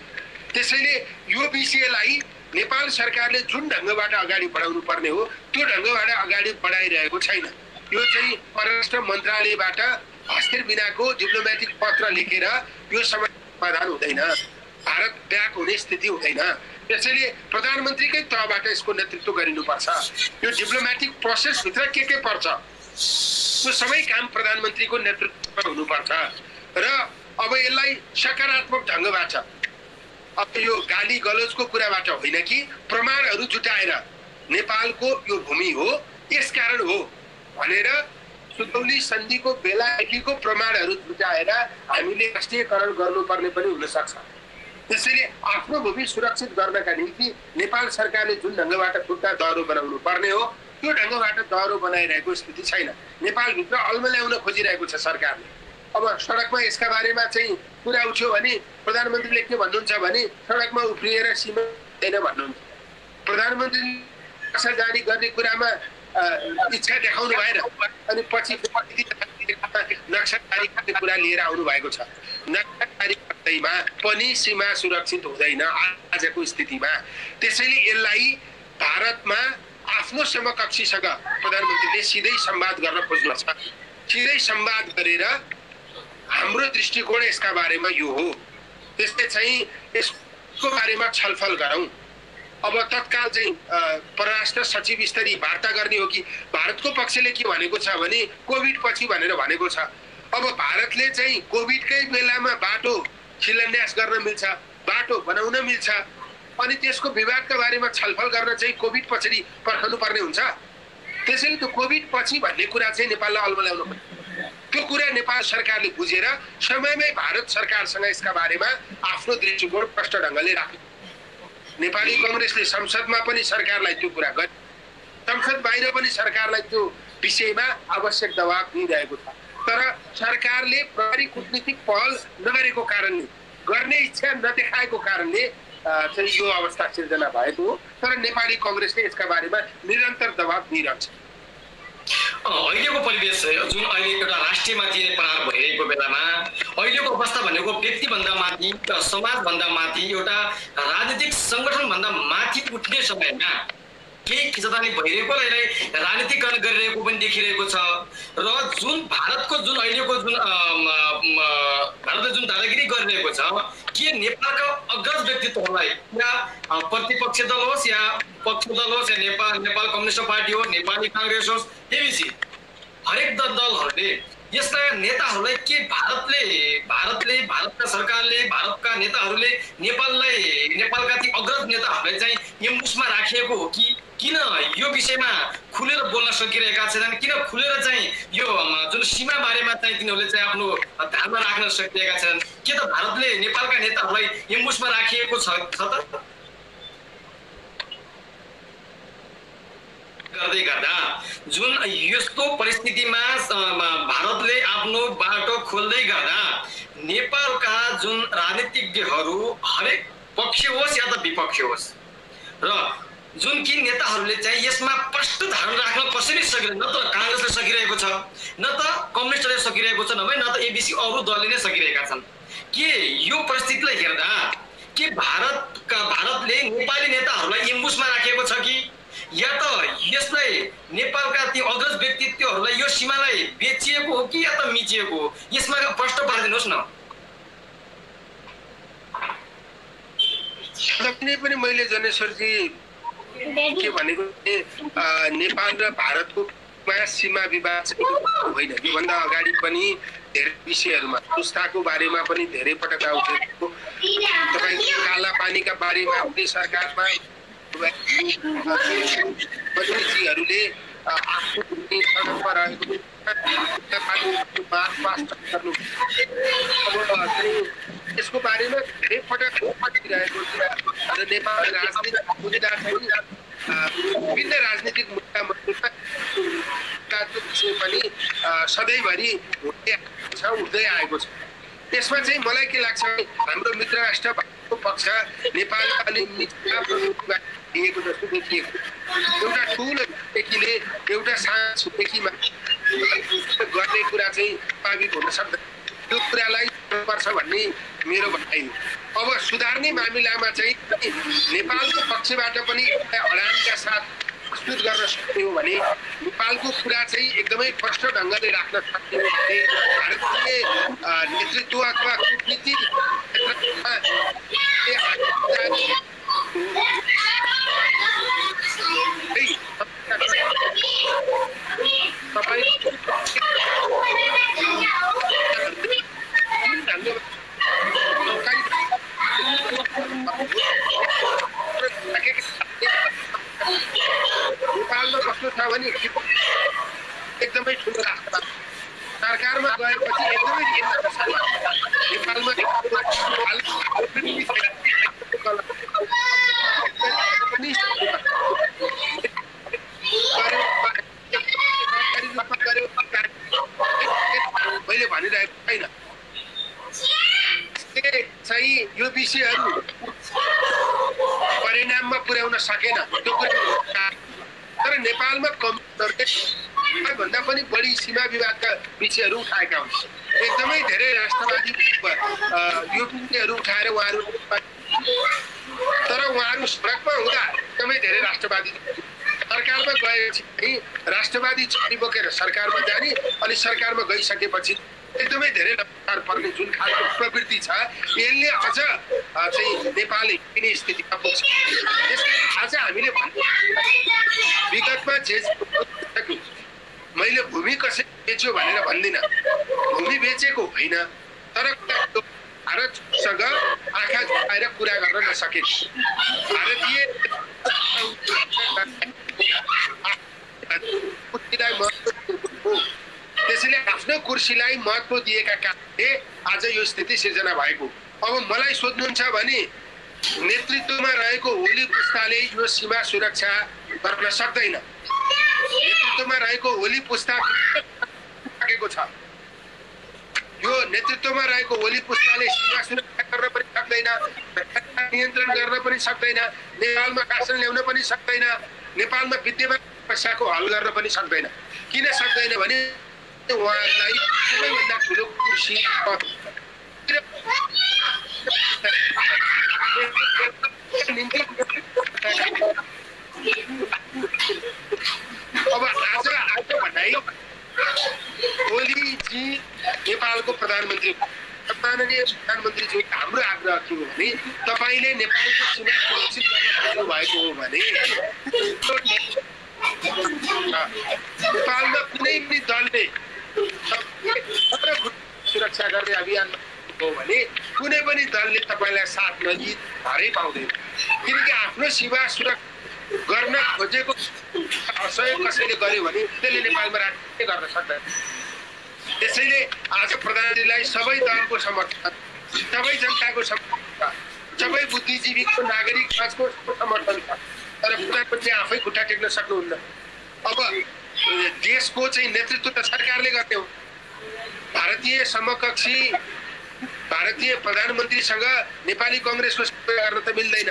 त्यसैले यो विषयलाई नेपाल सरकारले जुन ढंगबाट अगाडि बढाउनु पर्ने हो त्यो ढंगबाट अगाडि बढाइरहेको छैन यो चाहिँ परराष्ट्र मन्त्रालयबाट हस्ताक्षर बिनाको डिप्लोमेटिक पत्र लेखेर यो समाधान हुँदैन भारत ब्याक हुने स्थिति हुँदैन त्यसैले प्रधानमन्त्रीकै तहबाट यसको नेतृत्व गरिनुपर्छ यो डिप्लोमेटिक प्रोसेस भित्र के पर्छ त्यो सबै काम प्रधानमन्त्रीको नेतृत्वमा हुनुपर्छ र अब यसलाई सकारात्मक ढंगबाट अब यो गाली गलोचको कुराबाट होइन कि प्रमाणहरू जुटाएर नेपालको यो भूमि हो यसकारण हो भनेर सुगौली सन्धिको बेलादेखिको प्रमाणहरू जुटाएर हामीले राष्ट्रियकरण गर्नुपर्ने पनि हुन सक्छ त्यसैले आफ्नो भूमि सुरक्षित गर्नका निम्ति नेपाल सरकारले जुन ढंगबाट खुट्टा दह्रो बनाउनु पर्ने हो त्यो ढंगबाट दह्रो बनाइरहेको स्थिति छैन नेपालभित्र अल्मल्याउन खोजिरहेको छ सरकारले अब सडकमा यसका बारेमा चाहिँ कुरा उठ्यो भने प्रधानमन्त्रीले के भन्नुहुन्छ भने सडकमा उफ्रिएर सीमा छैन भन्नुहुन्छ प्रधानमन्त्रीले नक्सा जारी गर्ने कुरामा इच्छा देखाउनु भएन अनि पछि नक्सा जारी गर्ने कुरा लिएर आउनु भएको छ नक्सा जारी गर्दैमा पनि सीमा सुरक्षित हुँदैन आजको स्थितिमा त्यसैले यसलाई भारतमा आफ्नो समकक्षीसँग प्रधानमन्त्रीले सिधै संवाद गर्न खोज्नु छ। सिधै संवाद गरेर हाम्रो दृष्टिकोण यसका बारेमा यो हो, त्यसले चाहिँ यसको बारेमा छलफल गरौँ। अब तत्काल चाहिँ परराष्ट्र सचिव स्तरीय वार्ता गर्ने हो कि भारतको पक्षले के भनेको छ भने कोभिड पछि भनेर भनेको छ। अब भारतले चाहिँ कोभिडकै बेलामा बाटो शिलान्यास गर्न मिल्छ, बाटो बनाउन मिल्छ, अनि त्यसको विवादका बारेमा छलफल गर्न चाहिँ कोभिड पछाडि पर्खनु पर्ने हुन्छ। त्यसैले त्यो कोभिड पछि भन्ने कुरा चाहिँ नेपाललाई अल्मल्याउनु पर्छ। त्यो कुरा नेपाल सरकारले बुझेर समयमै भारत सरकारसँग यसका बारेमा आफ्नो दृष्टिकोण स्पष्ट ढङ्गले राख्नु। नेपाली कांग्रेसले संसदमा पनि सरकारलाई त्यो कुरा गर्यो, संसद बाहिर पनि सरकारलाई त्यो विषयमा आवश्यक दबाब दिइरहेको छ। तर सरकारले प्रहरी कूटनीतिक पहल नगरेको कारणले, गर्ने इच्छा नदेखाएको कारणले चाहिँ यो अवस्था सिर्जना भएको हो। तर नेपाली कांग्रेसले यसका बारेमा निरन्तर दबाब दिइरहन्छ। अहिलेको परिवेश जुन अहिले एउटा राष्ट्रियमाथि प्रहार भइरहेको बेलामा अहिलेको अवस्था भनेको व्यक्तिभन्दा माथि, समाजभन्दा माथि, एउटा राजनीतिक सङ्गठनभन्दा माथि उठ्ने समयमा केही खिचतानी भइरहेको र यसलाई राजनीतिकरण गरिरहेको पनि देखिरहेको छ। र जुन भारतको जुन अहिलेको जुन भारतले जुन दादागिरी गरिरहेको छ, के नेपालका अग्रज व्यक्तित्वहरूलाई या प्रतिपक्ष दल होस् या पक्ष दल होस् या नेपाल कम्युनिस्ट पार्टी हो, नेपाली कांग्रेस होस्, एबिसी हरेक दलहरूले यसलाई नेताहरूलाई के भारतका सरकारले, भारतका नेताहरूले नेपालका ती अग्रज नेताहरूलाई चाहिँ एम्बुसमा राखिएको हो कि किन यो विषयमा खुलेर बोल्न सकिरहेका छैनन्? किन खुलेर चाहिँ यो जुन सीमा बारेमा चाहिँ तिनीहरूले चाहिँ आफ्नो ध्यानमा राख्न सकिरहेका छैनन्? के त भारतले नेपालका नेताहरूलाई एम्बुसमा राखिएको छ त? गर्दै गर्दा जुन यस्तो परिस्थितिमा भारतले आफ्नो बाटो खोल्दै गर्दा नेपालका जुन राजनीतिज्ञहरू हरेक पक्ष होस् या त विपक्ष होस् र जुन कि नेताहरूले चाहिँ यसमा प्रष्ट धारण राख्न कसरी सकिरहेको, न त कांग्रेसले सकिरहेको छ, न त कम्युनिस्टले सकिरहेको छ, नभए न त एबिसी अरू दलले नै सकिरहेका छन्। के यो परिस्थितिलाई हेर्दा के भारतले नेपाली नेताहरूलाई एम्बुसमा राखेको छ कि या त यसलाई नेपालका ती अग्रज व्यक्तित्वहरूलाई यो सीमालाई बेचिएको हो कि या त मिचिएको हो? यसमा प्रश्न पारिदिनुहोस् न। पनि मैले जनेश्वरजी के भनेको नेपाल र भारतको सीमा विवाद होइन। योभन्दा अगाडि पनि धेरै विषयहरूमा पुस्ताको बारेमा पनि धेरै पटक उठेको, तपाईँको काला पानीका बारेमा हुने सरकारमा मन्त्रीजीहरूले आफ्नो सडकमा रहेको यसको बारेमा धेरै पटक पटिरहेको छ र नेपाल राजनीतिक मुद्दा चाहिँ विभिन्न राजनीतिक मुद्दामा विषय पनि सधैँभरि उठ्दै आएको छ। त्यसमा चाहिँ मलाई के लाग्छ, हाम्रो मित्र राष्ट्र भारतको पक्ष नेपालले दिएको जस्तो देखिएको, एउटा ठुलो देखिले एउटा सानो छुटेकीमा गर्ने कुरा चाहिँ स्वाभाविक हुन सक्दैन। त्यो कुरालाई पर्छ भन्ने मेरो भनाइ हो। अब सुधार्ने मामिलामा चाहिँ नेपालको पक्षबाट पनि अडानका साथ प्रस्तुत गर्न सक्ने हो भने, नेपालको कुरा चाहिँ एकदमै स्पष्ट ढङ्गले राख्न सक्ने हो भने भारतीय नेतृत्व अथवा कूटनीति नेपालमा कस्तो छ भने एकदमै ठुलो राष्ट्र सरकारमा गएपछि एकदमै नेपालमा मैले भनिरहेको छैन चाहिँ यो विषयहरू परिणाममा पुर्याउन सकेन त्यो कुरा। तर नेपालमा कम्युनिस्टहरूले भन्दा पनि बढी सीमा विवादका विषयहरू उठाएका हुन्। एकदमै धेरै राष्ट्रवादी यो विषयहरू उठाएर उहाँहरू, तर उहाँहरू सडकमा हुँदा एकदमै धेरै राष्ट्रवादी सरकारमा गएपछि राष्ट्रवादी छवि बोकेर सरकारमा जाने अनि सरकारमा गइसकेपछि एकदमै धेरै लक्षण पर्ने जुन खालको प्रवृत्ति छ यसले अझ चाहिँ नेपाल हिँड्ने स्थितिमा पुग्छ। त्यसकारण आज हामीले विगतमा जे मैले भूमि कसै बेच्यो भनेर भन्दिनँ, भूमि बेचेको होइन, तर भारतसँग आँखा झुकाएर कुरा गर्न नसके भारतीय त्यसैले आफ्नो कुर्सीलाई महत्त्व दिएका कारणले आज यो स्थिति सिर्जना भएको। अब मलाई सोध्नुहुन्छ भने नेतृत्वमा रहेको ओली पुस्ताले यो सीमा सुरक्षा गर्न सक्दैन। नेतृत्वमा रहेको ओली पुस्ता सकेको छ। यो नेतृत्वमा रहेको ओली पुस्ताले सीमा सुरक्षा गर्न पनि सक्दैन, नियन्त्रण गर्न पनि सक्दैन, नेपालमा शासन ल्याउन पनि सक्दैन, नेपालमा विद्यमान समस्याको हल गर्न पनि सक्दैन। किन सक्दैन भने उहाँलाई सबैभन्दा ठुलो कुर्सी अब आज भन्दा ओलीजी नेपालको प्रधानमन्त्री, माननीय प्रधानमन्त्रीज्यू, हाम्रो आग्रह के हो भने तपाईँले नेपालको सीमा सुरक्षित गर्न भएको हो भने नेपालमा कुनै पनि दलले सुरक्षा गर्ने अभियानमा हो भने कुनै पनि दलले तपाईँलाई साथ नदिई भारै पाउँदैन। किनकि आफ्नो सीमा सुरक्षा गर्न खोजेको सहयोग कसैले गर्यो भने त्यसले नेपालमा राजनीति गर्न सक्दैन। त्यसैले आज प्रधानमन्त्रीलाई सबै दलको समर्थन, सबै जनताको समर्थन छ, सबै बुद्धिजीवीको नागरिक समाजको समर्थन छ, तर प्रधानमन्त्री आफै खुट्टा टेक्न सक्नुहुन्न। अब देशको चाहिँ नेतृत्व त सरकारले गर्ने हो। भारतीय समकक्षी भारतीय प्रधानमन्त्रीसँग नेपाली कङ्ग्रेसको गर्न त मिल्दैन,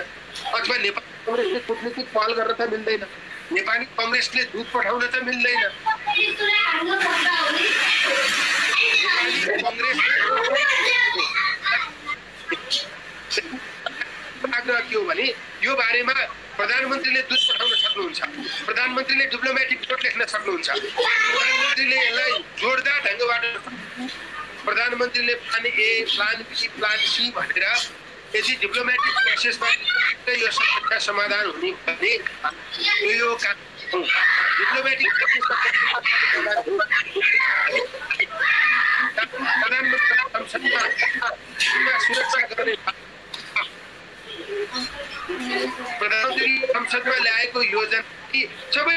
अथवा नेपाली कङ्ग्रेसले कूटनीतिक पहल गर्न त मिल्दैन, नेपाली कङ्ग्रेसले दूत पठाउन त मिल्दैन। आग्रह के हो भने यो बारेमा प्रधानमन्त्रीले दूत पठाउन सक्नुहुन्छ, प्रधानमन्त्रीले डिप्लोमेटिक नोट लेख्न सक्नुहुन्छ, प्रधानमन्त्रीले यसलाई जोरदार ढङ्गबाट प्रधानमन्त्रीले plan A, plan B, plan C भनेर यदि डिप्लोमेटिक प्रोसेसमा यो समस्या समाधान हुने भने यो डिप्लोमेटिक प्रधानमन्त्री संसदमा सुरक्षा गर्ने प्रधानमन्त्री संसदमा ल्याएको योजना सबै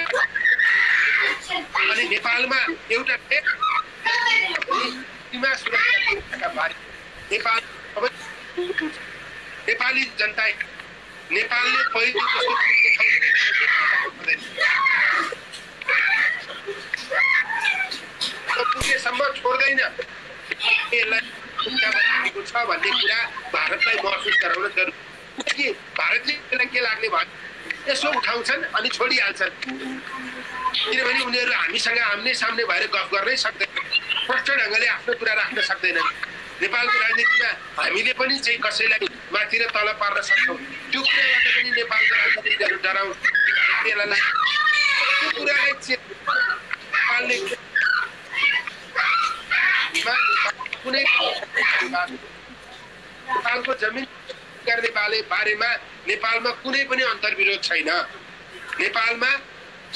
अनि नेपालमा एउटा सीमा सुरक्षाका बारे नेपाली जनता नेपालले पहिलो पुगेसम्म छोड्दैन यसलाई छ भन्ने कुरा भारतलाई महसुस गराउन जरुरी। कि भारतले के लाग्ने भयो यसो उठाउँछन् अनि छोडिहाल्छन्, किनभने उनीहरू हामीसँग आम्ने सामने भएर गफ गर्नै सक्दैन, स्पष्ट ढङ्गले आफ्नो कुरा राख्न सक्दैनन्। नेपालको राजनीतिमा हामीले पनि चाहिँ कसैलाई माथि र तल पार्न सक्छौँ, त्यो कुराबाट पनि नेपालको राजनीतिहरू डराउँछ। त्यो कुरालाई नेपालले कुनै नेपालको जमिन गर्ने बारेमा नेपालमा कुनै पनि अन्तर्विरोध छैन। नेपालमा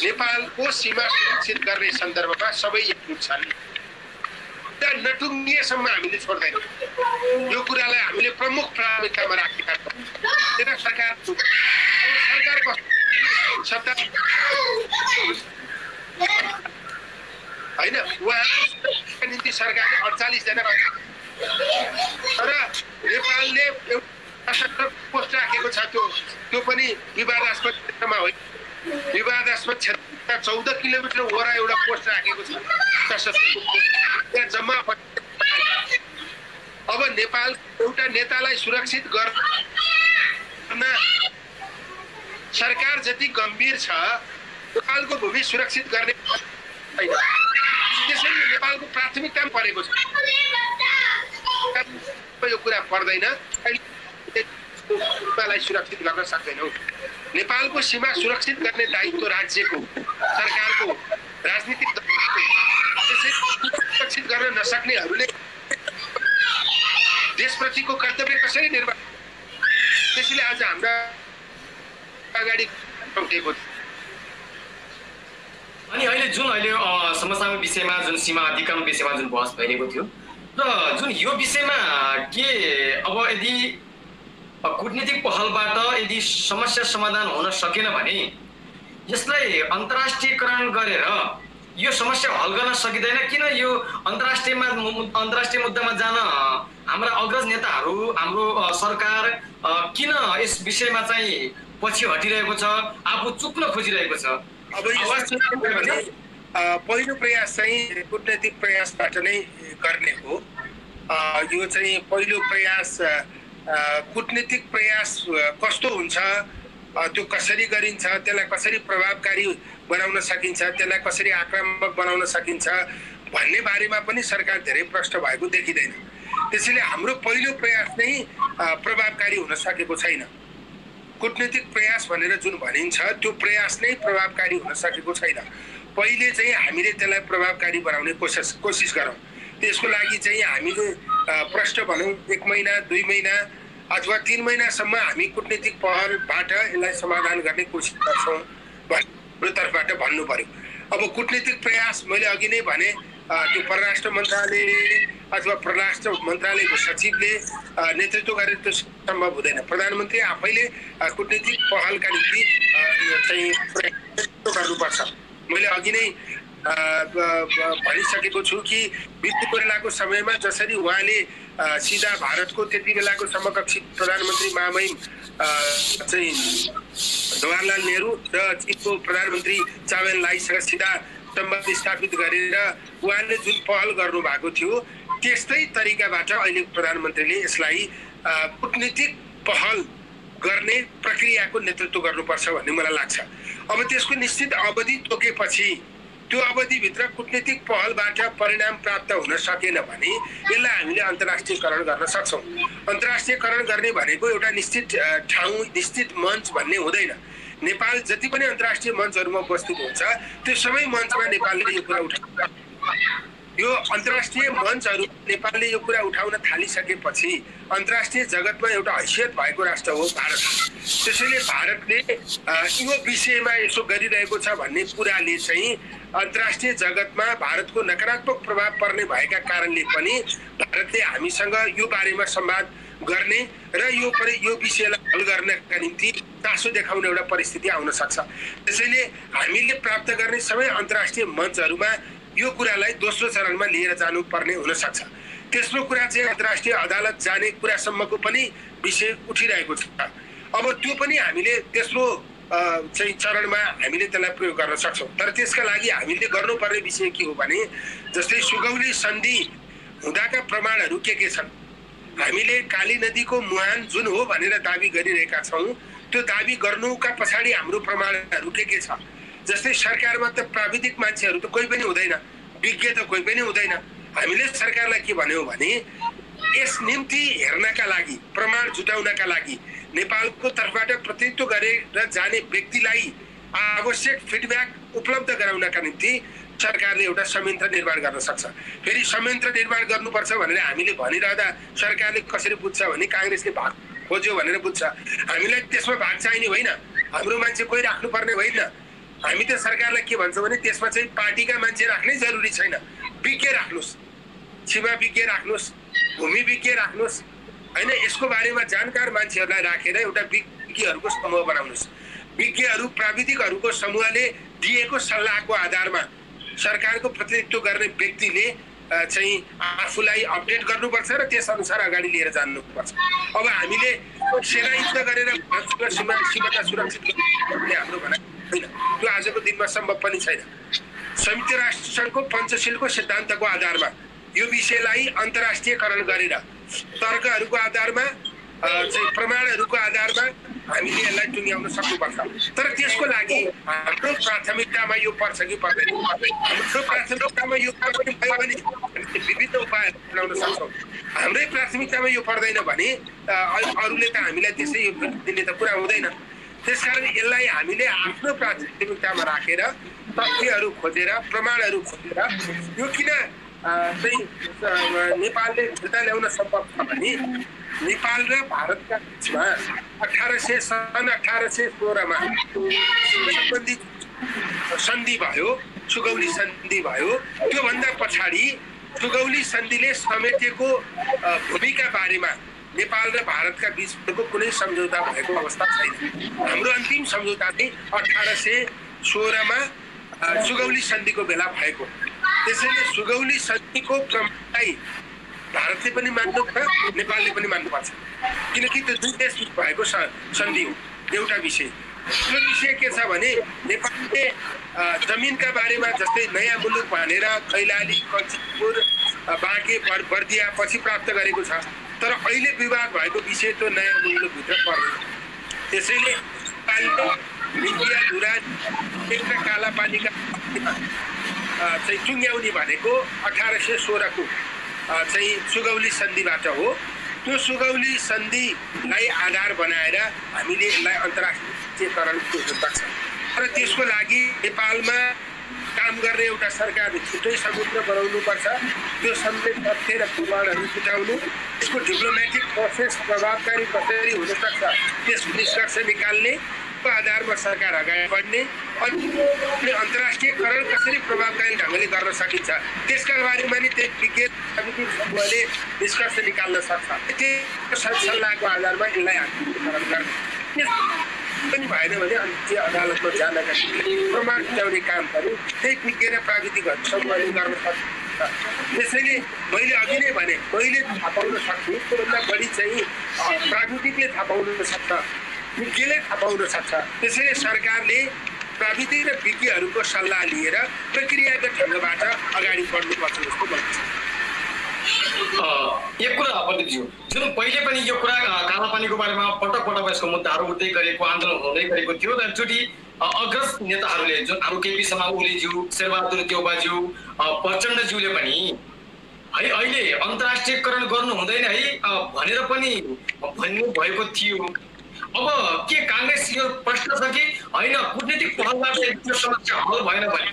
नेपालको सीमा सुरक्षित गर्ने सन्दर्भमा सबै एकजुट छन्। नटुङ्गिएसम्म हामीले छोड्दैनौँ। यो कुरालाई हामीले प्रमुख प्राथमिकतामा राखेका छौँ। तेरा सरकारको सत्ता होइन, उहाँको निम्ति सरकारले 48 जना तर नेपालले एउटा पोस्ट राखेको छ। त्यो पनि विवादास्पद क्षेत्रमा होइन, विवादास्पद क्षेत्रमा 14 किलोमिटर वरा एउटा पोस्ट राखेको छ सशस्त्रको पोस्ट। त्यहाँ जम्मा अब नेपाल एउटा नेतालाई सुरक्षित गर्न सरकार जति गम्भीर छ नेपालको भूमि सुरक्षित गर्ने छैन। त्यसैले नेपालको प्राथमिकतामा परेको छ। यो कुरा पर्दैन। सीमालाई सुरक्षित गर्न सक्दैनौँ। नेपालको सीमा सुरक्षित गर्ने दायित्व राज्यको, सरकारको, राजनीतिक दलको। त्यसै सुरक्षित गर्न नसक्नेहरूले देशप्रतिको कर्तव्य कसरी निर्वाह? त्यसैले आज हाम्रा अगाडि उठेको। अनि अहिले जुन समसामयिक विषयमा जुन सीमा अधिकरण विषयमा जुन बहस भइरहेको थियो र जुन यो विषयमा के अब यदि कूटनीतिक पहलबाट यदि समस्या समाधान हुन सकेन भने यसलाई अन्तर्राष्ट्रियकरण गरेर यो समस्या हल गर्न सकिँदैन? किन यो अन्तर्राष्ट्रिय मुद्दामा जान हाम्रा अग्रज नेताहरू, हाम्रो सरकार किन यस विषयमा चाहिँ पछि हटिरहेको छ, आफू चुक्न खोजिरहेको छ? अब पहिलो प्रयास चाहिँ कूटनैतिक प्रयासबाट नै गर्ने हो। यो चाहिँ पहिलो प्रयास कूटनीतिक प्रयास कस्तो हुन्छ, त्यो कसरी गरिन्छ, त्यसलाई कसरी प्रभावकारी बनाउन सकिन्छ, त्यसलाई कसरी आक्रामक बनाउन सकिन्छ भन्ने बारेमा पनि सरकार धेरै प्रष्ट भएको देखिँदैन। त्यसैले हाम्रो पहिलो प्रयास नै प्रभावकारी हुन सकेको छैन। कूटनीतिक प्रयास भनेर जुन भनिन्छ त्यो प्रयास नै प्रभावकारी हुन सकेको छैन। पहिले चाहिँ हामीले त्यसलाई प्रभावकारी बनाउने कोसिस गरौँ। त्यसको लागि चाहिँ हामीले प्रष्ट भनौँ 1 महिना 2 महिना अथवा 3 महिनासम्म हामी कूटनीतिक पहलबाट यसलाई समाधान गर्ने कोसिस गर्छौँ भन्ने तर्फबाट भन्नु पर्यो। अब कूटनीतिक प्रयास मैले अघि नै भने त्यो परराष्ट्र मन्त्रालय अथवा परराष्ट्र मन्त्रालयको सचिवले नेतृत्व गरेर त्यो सम्भव हुँदैन। प्रधानमन्त्री आफैले कूटनीतिक पहलका निम्ति चाहिँ प्रयत्न गर्नुपर्छ। मैले अघि नै भनिसकेको छु कि बिपी कोइरालाको समयमा जसरी उहाँले सिधा भारतको त्यति बेलाको समकक्षी प्रधानमन्त्री महामहिम चाहिँ जवाहरलाल नेहरू र चीनको प्रधानमन्त्री चावेन लाईसँग सिधा सम्बन्ध स्थापित गरेर उहाँले जुन पहल गर्नु भएको थियो त्यस्तै तरिकाबाट अहिले प्रधानमन्त्रीले यसलाई कूटनीतिक पहल गर्ने प्रक्रियाको नेतृत्व गर्नुपर्छ भन्ने मलाई लाग्छ। अब त्यसको निश्चित अवधि तोकेपछि त्यो अवधिभित्र कूटनीतिक पहलबाट परिणाम प्राप्त हुन सकेन भने यसलाई हामीले अन्तर्राष्ट्रियकरण गर्न सक्छौँ। अन्तर्राष्ट्रियकरण गर्ने भनेको एउटा निश्चित ठाउँ, निश्चित मञ्च भन्ने हुँदैन। नेपाल जति पनि अन्तर्राष्ट्रिय मञ्चहरूमा उपस्थित हुन्छ त्यो सबै मञ्चमा नेपालले यो कुरा उठाउँछ। यो अन्तर्राष्ट्रिय मञ्चहरू नेपालले यो कुरा उठाउन थालिसकेपछि अन्तर्राष्ट्रिय जगतमा एउटा हैसियत भएको राष्ट्र हो भारत। त्यसैले भारतले यो विषयमा यसो गरिरहेको छ भन्ने कुराले चाहिँ अन्तर्राष्ट्रिय जगतमा भारतको नकारात्मक प्रभाव पर्ने भएका कारणले पनि भारतले हामीसँग यो बारेमा संवाद गर्ने र यो विषयलाई हल गर्नका निम्ति चासो देखाउने एउटा परिस्थिति आउन सक्छ। त्यसैले हामीले प्राप्त गर्ने सबै अन्तर्राष्ट्रिय मञ्चहरूमा यो कुरालाई दोस्रो चरणमा लिएर जानुपर्ने हुन सक्छ। तेस्रो कुरा चाहिँ अन्तर्राष्ट्रिय अदालत जाने कुरासम्मको पनि विषय उठिरहेको छ। अब त्यो पनि हामीले तेस्रो चाहिँ चरणमा हामीले त्यसलाई प्रयोग गर्न सक्छौँ। तर त्यसका लागि हामीले गर्नुपर्ने विषय के हो भने जस्तै सुगौली सन्धि हुँदाका प्रमाणहरू के छन्? हामीले काली नदीको मुहान जुन हो भनेर दाबी गरिरहेका छौँ त्यो दाबी गर्नुका पछाडि हाम्रो प्रमाणहरू के छ? जस्तै सरकारमा त प्राविधिक मान्छेहरू त कोही पनि हुँदैन, विज्ञ त कोही पनि हुँदैन। हामीले सरकारलाई के भन्यौँ भने यस निम्ति हेर्नका लागि, प्रमाण जुटाउनका लागि नेपालको तर्फबाट प्रतिनिधित्व गरेर जाने व्यक्तिलाई आवश्यक फिडब्याक उपलब्ध गराउनका निम्ति सरकारले एउटा संयन्त्र निर्माण गर्न सक्छ। फेरि संयन्त्र निर्माण गर्नुपर्छ भनेर हामीले भनिरहँदा सरकारले कसरी बुझ्छ भने काङ्ग्रेसले भाग खोज्यो भनेर बुझ्छ। हामीलाई त्यसमा भाग चाहिने होइन, हाम्रो मान्छे कोही राख्नुपर्ने होइन। हामी त सरकारलाई के भन्छौँ भने त्यसमा चाहिँ पार्टीका मान्छे राख्नै जरुरी छैन, विज्ञ राख्नुहोस्, सीमा विज्ञ राख्नुहोस्, भूमि विज्ञ राख्नुहोस्, होइन यसको बारेमा जानकार मान्छेहरूलाई राखेर एउटा विज्ञहरूको समूह बनाउनुहोस्। विज्ञहरू प्राविधिकहरूको समूहले दिएको सल्लाहको आधारमा सरकारको प्रतिनिधित्व गर्ने व्यक्तिले चाहिँ आफूलाई अपडेट गर्नुपर्छ र त्यसअनुसार अगाडि लिएर जानुपर्छ। अब हामीले सेना युद्ध गरेर सीमालाई सुरक्षित गर्ने हाम्रो भनाइ होइन, त्यो आजको दिनमा सम्भव पनि छैन। संयुक्त राष्ट्र सङ्घको पञ्चशीलको सिद्धान्तको आधारमा यो विषयलाई अन्तर्राष्ट्रियकरण गरेर तर्कहरूको आधारमा चाहिँ प्रमाणहरूको आधारमा हामीले यसलाई टुङ्ग्याउन सक्नुपर्छ। तर त्यसको लागि हाम्रो प्राथमिकतामा यो पर्छ कि पर्दैन? हाम्रो प्राथमिकतामा यो भयो भने विभिन्न उपायहरू अपनाउन सक्छौँ। हाम्रै प्राथमिकतामा यो पर्दैन भने अरूले त हामीलाई त्यसै यो दिने त कुरा हुँदैन। त्यसकारण यसलाई हामीले आफ्नो प्राथमिकतामा राखेर तथ्यहरू खोजेर प्रमाणहरू खोजेर यो किन चाहिँ नेपालले फिर्ता ल्याउन सम्भव छ भने नेपाल र भारतका बिचमा 1816मा सम्बन्धित सन्धि भयो, सुगौली सन्धि भयो। त्योभन्दा पछाडि सुगौली सन्धिले समेटेको भूमिका बारेमा नेपाल र भारतका बिचको कुनै सम्झौता भएको अवस्था छैन। हाम्रो अन्तिम सम्झौता चाहिँ 1816मा सुगौली सन्धिको बेला भएको। त्यसैले सुगौली सन्धिको क्रमलाई भारतले पनि मान्नुपर्छ, नेपालले पनि मान्नुपर्छ, किनकि त्यो दुई देश भएको सन्धि हो। एउटा विषय त्यो विषय के छ भने नेपालले जमिनका बारेमा जस्तै नयाँ मुलुक भनेर कैलाली, कञ्चनपुर, बाँके, बर्दिया पछि प्राप्त गरेको छ। तर अहिले विवाद भएको विषय त्यो नयाँ मुलुकभित्र पर्दैन। त्यसैले मिडिया धुरा एक कालापानीका चाहिँ टुङ्ग्याउने भनेको 1816को चाहिँ सुगौली सन्धिबाट हो। त्यो सुगौली सन्धिलाई आधार बनाएर हामीले यसलाई अन्तर्राष्ट्रियकरण गर्नुपर्छ। तर त्यसको लागि नेपालमा काम गर्ने एउटा सरकारले छुट्टै समुद्र बनाउनुपर्छ। त्यो समेत तथ्य र प्रमाणहरू जुटाउनु, त्यसको डिप्लोमेटिक प्रोसेस प्रभावकारी कसरी हुन सक्छ त्यसको निष्कर्ष निकाल्ने आधारमा सरकार अगाडि बढ्ने अनि अन्तर्राष्ट्रियकरण कसरी प्रभावकारी ढङ्गले गर्न सकिन्छ त्यसका बारेमा नि त्यही विज्ञ समूहले निष्कर्ष निकाल्न सक्छ। त्यो सल्लाहको आधारमा यसलाई अन्तर्राष्ट्रियकरण गर्ने पनि भएन भने अन्तर्राष्ट्रिय अदालतमा जानका प्रमाण जुटाउने काम पनि त्यही विज्ञ र प्राविधिक समूहले गर्न सक्छ। त्यसैले मैले अघि नै भने मैले थाहा पाउन सक्छु, त्योभन्दा बढी चाहिँ प्राविधिकले थाहा पाउन सक्छ, विज्ञले थाहा पाउन सक्छ। त्यसैले सरकारले प्राविधिक र विज्ञहरूको सल्लाह लिएर प्रक्रियागत ढङ्गबाट अगाडि बढ्नुपर्छ जस्तो लाग्छ। एक कुरा पण्डितज्यू, जुन पहिले पनि यो कुरा कालापानीको बारेमा पटक पटक यसको मुद्दाहरू उठ्दै गरेको, आन्दोलन हुँदै गरेको थियो र एकचोटि अग्रज नेताहरूले जुन अरू केपी शर्मा ओलीज्यू, शेरबहादुर देउबाज्यू, प्रचण्डज्यूले पनि है अहिले अन्तर्राष्ट्रियकरण गर्नु हुँदैन है भनेर पनि भन्नु भएको थियो। अब के काङ्ग्रेस यो प्रश्न छ कि होइन कूटनीतिक पहलबाट यो समस्या हल भएन भने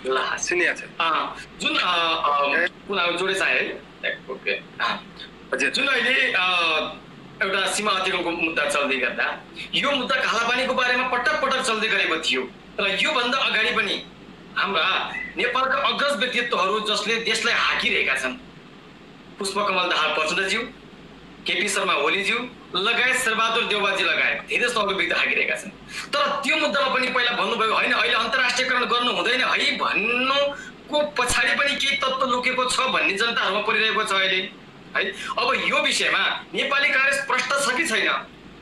जुन जोडे चाहिँ है ओके जुन अहिले एउटा सीमा अतिक्रमणको मुद्दा चल्दै गर्दा यो मुद्दा कालापानीको बारेमा पटक पटक चल्दै गरेको थियो र योभन्दा अगाडि पनि हाम्रा नेपालका अग्रज व्यक्तित्वहरू जसले देशलाई हाकिरहेका छन्, पुष्पकमल दाहाल प्रचण्डज्यू, केपी शर्मा ओलीज्यू लगायत शेरबहादुर देउबाजी लगायत धेरै जस्तो व्यक्ति हाकिरहेका छन्। तर त्यो मुद्दामा पनि पहिला भन्नुभयो होइन अहिले अन्तर्राष्ट्रियकरण गर्नु हुँदैन है भन्नुको पछाडि पनि केही तत्त्व लुकेको छ भन्ने जनताहरूमा परिरहेको छ अहिले है। अब यो विषयमा नेपाली काङ्ग्रेस प्रश्न छ कि छैन?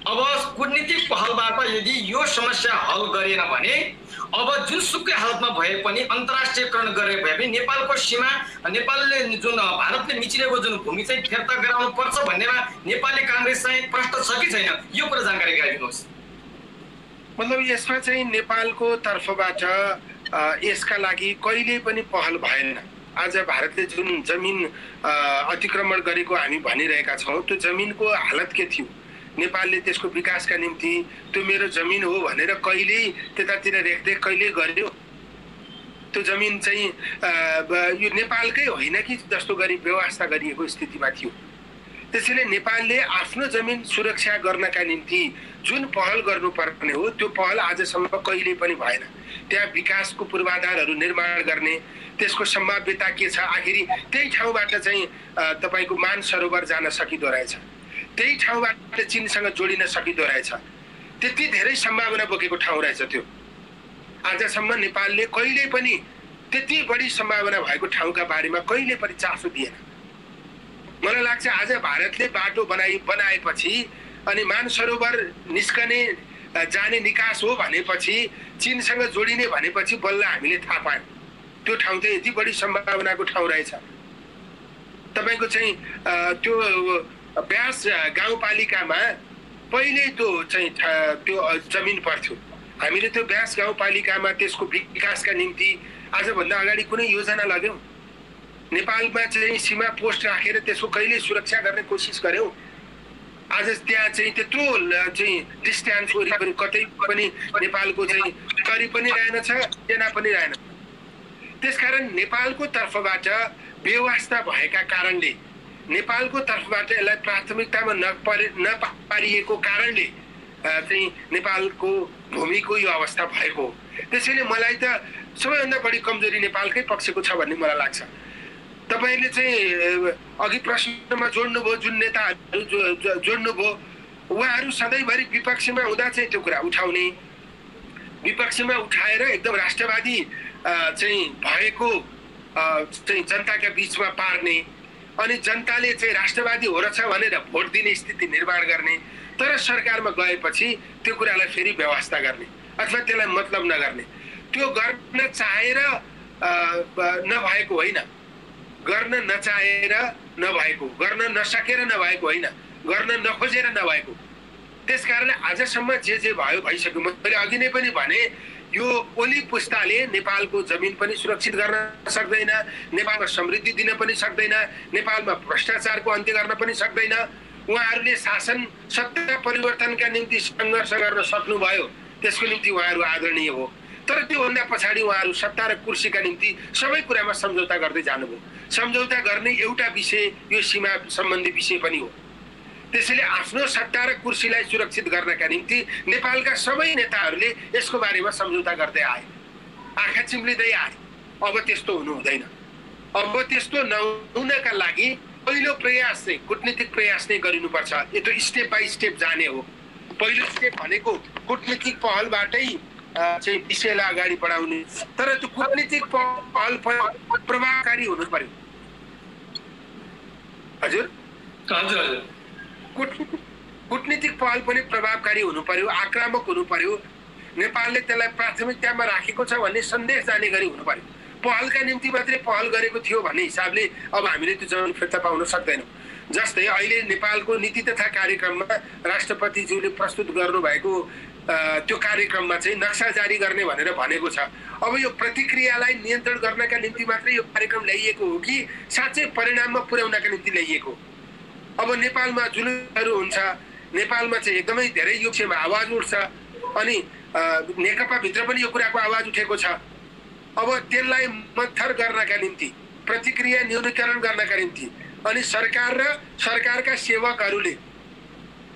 अब कूटनीतिक पहलबाट यदि यो समस्या हल गरेन भने अब जुनसुकै हालतमा भए पनि अन्तर्राष्ट्रियकरण गरे भए पनि नेपालको सीमा नेपालले जुन भारतले मिचिरहेको जुन भूमि चाहिँ फिर्ता गराउनु पर्छ भन्नेमा नेपाली काङ्ग्रेस चाहिँ प्रश्न छ कि छैन? यो कुरा जानकारी गराइदिनुहोस्। मतलब यसमा चाहिँ नेपालको तर्फबाट यसका लागि कहिले पनि पहल भएन। आज भारतले जुन जमिन अतिक्रमण गरेको हामी भनिरहेका छौँ, त्यो जमिनको हालत के थियो? नेपालले त्यसको विकासका निम्ति त्यो मेरो जमिन हो भनेर कहिल्यै त्यतातिर रेखदेख कहिले गर्यो? त्यो जमिन चाहिँ यो नेपालकै होइन कि जस्तो गरी व्यवस्था गरिएको स्थितिमा थियो। त्यसैले नेपालले आफ्नो जमिन सुरक्षा गर्नका निम्ति जुन पहल गर्नुपर्ने हो त्यो पहल आजसम्म कहिले पनि भएन। त्यहाँ विकासको पूर्वाधारहरू निर्माण गर्ने, त्यसको सम्भाव्यता के छ, आखिरी त्यही ठाउँबाट चाहिँ तपाईँको मानसरोवर जान सकिँदो रहेछ, त्यही ठाउँबाट चीनसँग जोडिन सकिँदो रहेछ, त्यति धेरै सम्भावना बोकेको ठाउँ रहेछ त्यो। आजसम्म नेपालले कहिल्यै पनि त्यति बढी सम्भावना भएको ठाउँका बारेमा कहिले पनि चासो दिएन। मलाई लाग्छ आज भारतले बाटो बनाएपछि अनि मानसरोवर निस्कने जाने निकास हो भनेपछि, चीनसँग जोडिने भनेपछि बल्ल हामीले थाहा पायौँ त्यो ठाउँ चाहिँ यति बढी सम्भावनाको ठाउँ रहेछ। तपाईँको चाहिँ त्यो ब्यास गाउँपालिकामा पहिले त्यो चाहिँ त्यो जमिन पर्थ्यो। हामीले त्यो ब्यास गाउँपालिकामा त्यसको विकासका निम्ति आजभन्दा अगाडि कुनै योजना लाग्यौँ? नेपालमा चाहिँ सीमा पोस्ट राखेर त्यसको कहिले सुरक्षा गर्ने कोसिस गर्यौं? आज त्यहाँ चाहिँ त्यत्रो चाहिँ डिस्टेन्स वरिपरि कतै पनि नेपालको चाहिँ करी पनि रहेनछ, सेना पनि रहेन। त्यसकारण नेपालको तर्फबाट बेवास्ता भएका कारणले, नेपालको तर्फबाट यसलाई प्राथमिकतामा नपारिएको कारणले चाहिँ नेपालको भूमिको यो अवस्था भएको हो। त्यसैले मलाई त सबैभन्दा बढी कमजोरी नेपालकै पक्षको छ भन्ने मलाई लाग्छ। तपाईले चाहिँ अघि प्रश्नमा जोड्नुभयो, जुन नेताहरू जोड्नुभयो, उहाँहरू सधैँभरि विपक्षमा हुँदा चाहिँ त्यो कुरा उठाउने, विपक्षमा उठाएर एकदम राष्ट्रवादी चाहिँ भएको चाहिँ जनताका बीचमा पार्ने, अनि जनताले चाहिँ राष्ट्रवादी हो रहेछ भनेर भोट दिने स्थिति निर्माण गर्ने, तर सरकारमा गएपछि त्यो कुरालाई फेरि व्यवस्था गर्ने अथवा त्यसलाई मतलब नगर्ने। त्यो गर्न चाहेर नभएको होइन, गर्न नचाहेर नभएको, गर्न नसकेर नभएको होइन, गर्न नखोजेर नभएको। त्यसकारण आजसम्म जे भयो भइसक्यो। मैले अघि नै पनि भने यो ओली पुस्ताले नेपालको जमिन पनि सुरक्षित गर्न सक्दैन, नेपालमा समृद्धि दिन पनि सक्दैन, नेपालमा भ्रष्टाचारको अन्त्य गर्न पनि सक्दैन। उहाँहरूले शासन सत्ता परिवर्तनका निम्ति सङ्घर्ष गर्न सक्नुभयो, त्यसको निम्ति उहाँहरू आदरणीय हो। तर त्योभन्दा पछाडि उहाँहरू सत्ता र कुर्सीका निम्ति सबै कुरामा सम्झौता गर्दै जानुभयो। सम्झौता गर्ने एउटा विषय यो सीमा सम्बन्धी विषय पनि हो। त्यसैले आफ्नो सत्ता र कुर्सीलाई सुरक्षित गर्नका निम्ति नेपालका सबै नेताहरूले यसको बारेमा सम्झौता गर्दै आए, आँखा चिम्लिँदै आए। अब त्यस्तो हुनु हुँदैन। अब त्यस्तो नहुनका लागि पहिलो प्रयास चाहिँ कूटनीतिक प्रयास नै गरिनुपर्छ। यो त स्टेप बाई स्टेप जाने हो। पहिलो स्टेप भनेको कूटनीतिक पहलबाटै चाहिँ विषयलाई अगाडि बढाउने, तर त्यो कूटनीतिक पहल प्रभावकारी हुनु पर्यो। हजुर हजुर कूटनीतिक पहल पनि प्रभावकारी हुनु पर्यो, आक्रामक हुनु पर्यो। नेपालले त्यसलाई प्राथमिकतामा राखेको छ भन्ने सन्देश जाने गरी हुनु पर्यो। पहलका निम्ति मात्रै पहल गरेको थियो भन्ने हिसाबले अब हामीले त्यो जमिन फिर्ता पाउन सक्दैनौँ। जस्तै अहिले नेपालको नीति तथा कार्यक्रममा राष्ट्रपतिज्यूले प्रस्तुत गर्नुभएको त्यो कार्यक्रममा चाहिँ नक्सा जारी गर्ने भनेर भनेको छ। अब यो प्रतिक्रियालाई नियन्त्रण गर्नका निम्ति मात्रै यो कार्यक्रम ल्याइएको हो कि साँच्चै परिणाममा पुर्याउनका निम्ति ल्याइएको? अब नेपालमा जुलुसहरू हुन्छ, नेपालमा चाहिँ एकदमै धेरै यो विषयमा आवाज उठ्छ, अनि नेकपाभित्र पनि यो कुराको आवाज उठेको छ। अब त्यसलाई मत्थर गर्नका निम्ति, प्रतिक्रिया न्यूनीकरण गर्नका निम्ति, अनि सरकार र सरकारका सेवकहरूले,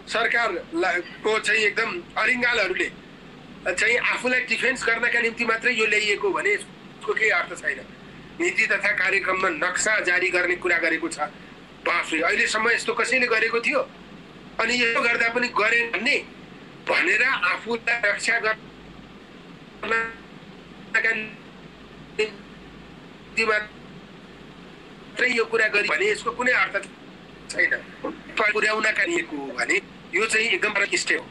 सरकारको चाहिँ एकदम अरिङ्गालहरूले चाहिँ आफूलाई डिफेन्स गर्नका निम्ति मात्रै यो ल्याइएको भने यसको केही अर्थ छैन। नीति तथा कार्यक्रममा नक्सा जारी गर्ने कुरा गरेको छ। बाफरे, अहिलेसम्म यस्तो कसैले गरेको थियो? अनि यो गर्दा पनि गरे भन्ने भनेर आफूलाई रक्षा गर्नका निम्ति मात्रै यो कुरा गरे भने यसको कुनै अर्थ छैन। पुर्याउनका निम्ति हो भने यो चाहिँ एकदम फरक स्टेप हो।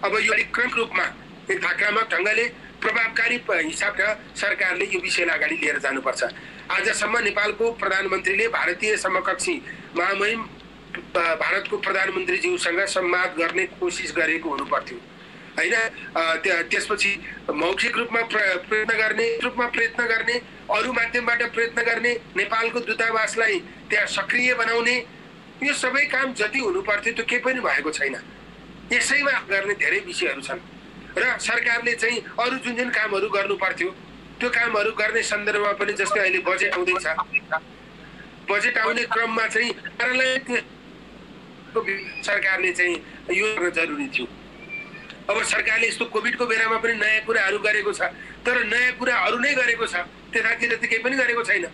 अब यो क्रमिक रूपमा एक आक्रामक ढङ्गले प्रभावकारी हिसाबका सरकारले यो विषयलाई अगाडि लिएर जानुपर्छ। आजसम्म नेपालको प्रधानमन्त्रीले भारतीय समकक्षी महामहिम भारतको प्रधानमन्त्रीज्यूसँग संवाद गर्ने कोसिस गरेको हुनु पर्थ्यो हैन? त्यसपछि मौखिक रूपमा प्रयत्न गर्ने, अरू माध्यमबाट प्रयत्न गर्ने, नेपालको दूतावासलाई त्यहाँ सक्रिय बनाउने, यो सबै काम जति हुनु पर्थ्यो त्यो केही पनि भएको छैन। यसैमा गर्ने धेरै विषयहरू छन् र सरकारले चाहिँ अरू जुन जुन कामहरू गर्नु पर्थ्यो त्यो कामहरू गर्ने सन्दर्भमा पनि, जस्तै अहिले बजेट आउँदैछ, बजेट आउने क्रममा चाहिँ सरकारले चाहिँ यो गर्न जरुरी थियो। अब सरकारले यस्तो कोभिडको बेलामा पनि नयाँ कुराहरू गरेको छ, तर नयाँ कुराहरू नै गरेको छ, त्यतातिर त केही पनि गरेको छैन।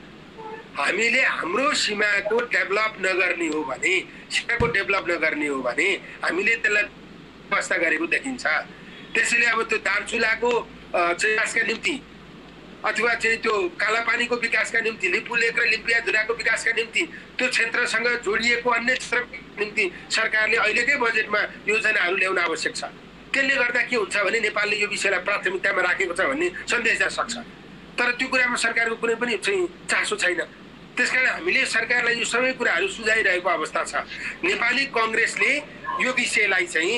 हामीले हाम्रो सीमाको डेभलप नगर्ने हो भने, सीमाको डेभलप नगर्ने हो भने हामीले त्यसलाई व्यवस्था गरेको देखिन्छ। त्यसैले अब त्यो दार्चुलाको चाहिँ विकासका निम्ति अथवा चाहिँ त्यो कालापानीको विकासका निम्ति, लिपुलेक र लिम्पियाधुराको विकासका निम्ति त्यो क्षेत्रसँग जोडिएको अन्य क्षेत्रको निम्ति सरकारले अहिलेकै बजेटमा योजनाहरू ल्याउन आवश्यक छ। त्यसले गर्दा के हुन्छ भने नेपालले यो विषयलाई प्राथमिकतामा राखेको छ भन्ने सन्देश दिन सक्छ, तर त्यो कुरामा सरकारको कुनै पनि चाहिँ चासो छैन। त्यसकारण हामीले सरकारलाई यो सबै कुराहरू सुझाइरहेको अवस्था छ। नेपाली कांग्रेसले यो विषयलाई चाहिँ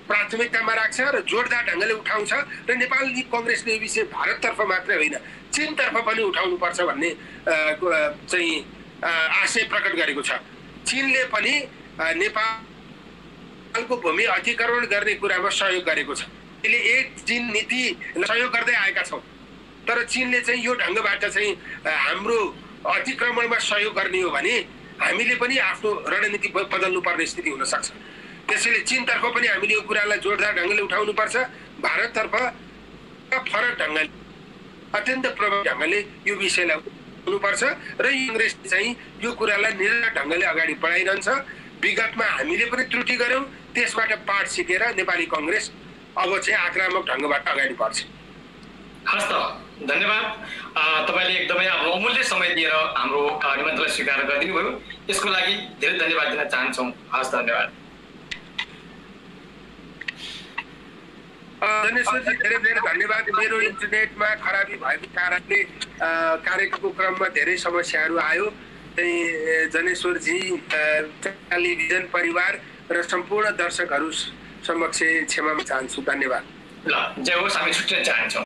प्राथमिकतामा राख्छ र जोडदार ढङ्गले उठाउँछ र नेपाली कङ्ग्रेसले यो विषय भारततर्फ मात्रै होइन चीनतर्फ पनि उठाउनुपर्छ भन्ने चाहिँ आशय प्रकट गरेको छ। चीनले पनि नेपालको भूमि अधिग्रहण गर्ने कुरामा सहयोग गरेको छ। यसले एक चीन नीति सहयोग गर्दै आएका छौँ, तर चीनले चाहिँ यो ढङ्गबाट चाहिँ हाम्रो अतिक्रमणमा सहयोग गर्ने हो भने हामीले पनि आफ्नो रणनीति बदल्नु पर्ने स्थिति हुन सक्छ। त्यसैले चीनतर्फ पनि हामीले यो कुरालाई जोडदार ढङ्गले उठाउनुपर्छ, भारततर्फ फरक ढङ्गले अत्यन्त प्रभावी ढङ्गले यो विषयलाई हुनुपर्छ र काङ्ग्रेसले चाहिँ यो कुरालाई निरन्तर ढङ्गले अगाडि बढाइरहन्छ। विगतमा हामीले पनि त्रुटि गऱ्यौँ, त्यसबाट पाठ सिकेर नेपाली कङ्ग्रेस अब चाहिँ आक्रामक ढङ्गबाट अगाडि बढ्छ। हस् त, धन्यवाद। तपाईँले एकदमै आफ्नो अमूल्य समय दिएर हाम्रो निमन्त्रणलाई स्वीकार गरिदिनु भयो, यसको लागि धेरै धन्यवाद दिन चाहन्छौँ। हस्, धन्यवाद। जनेश्वरजी धेरै धेरै धन्यवाद। मेरो इन्टरनेटमा खराबी भएको कारणले कार्यक्रमको क्रममा धेरै समस्याहरू आयो। जनेश्वरजी, टेलिभिजन परिवार र सम्पूर्ण दर्शकहरू समक्ष क्षमा चाहन्छु। धन्यवाद। ल, जय होस्, हामी छुट्न चाहन्छौँ।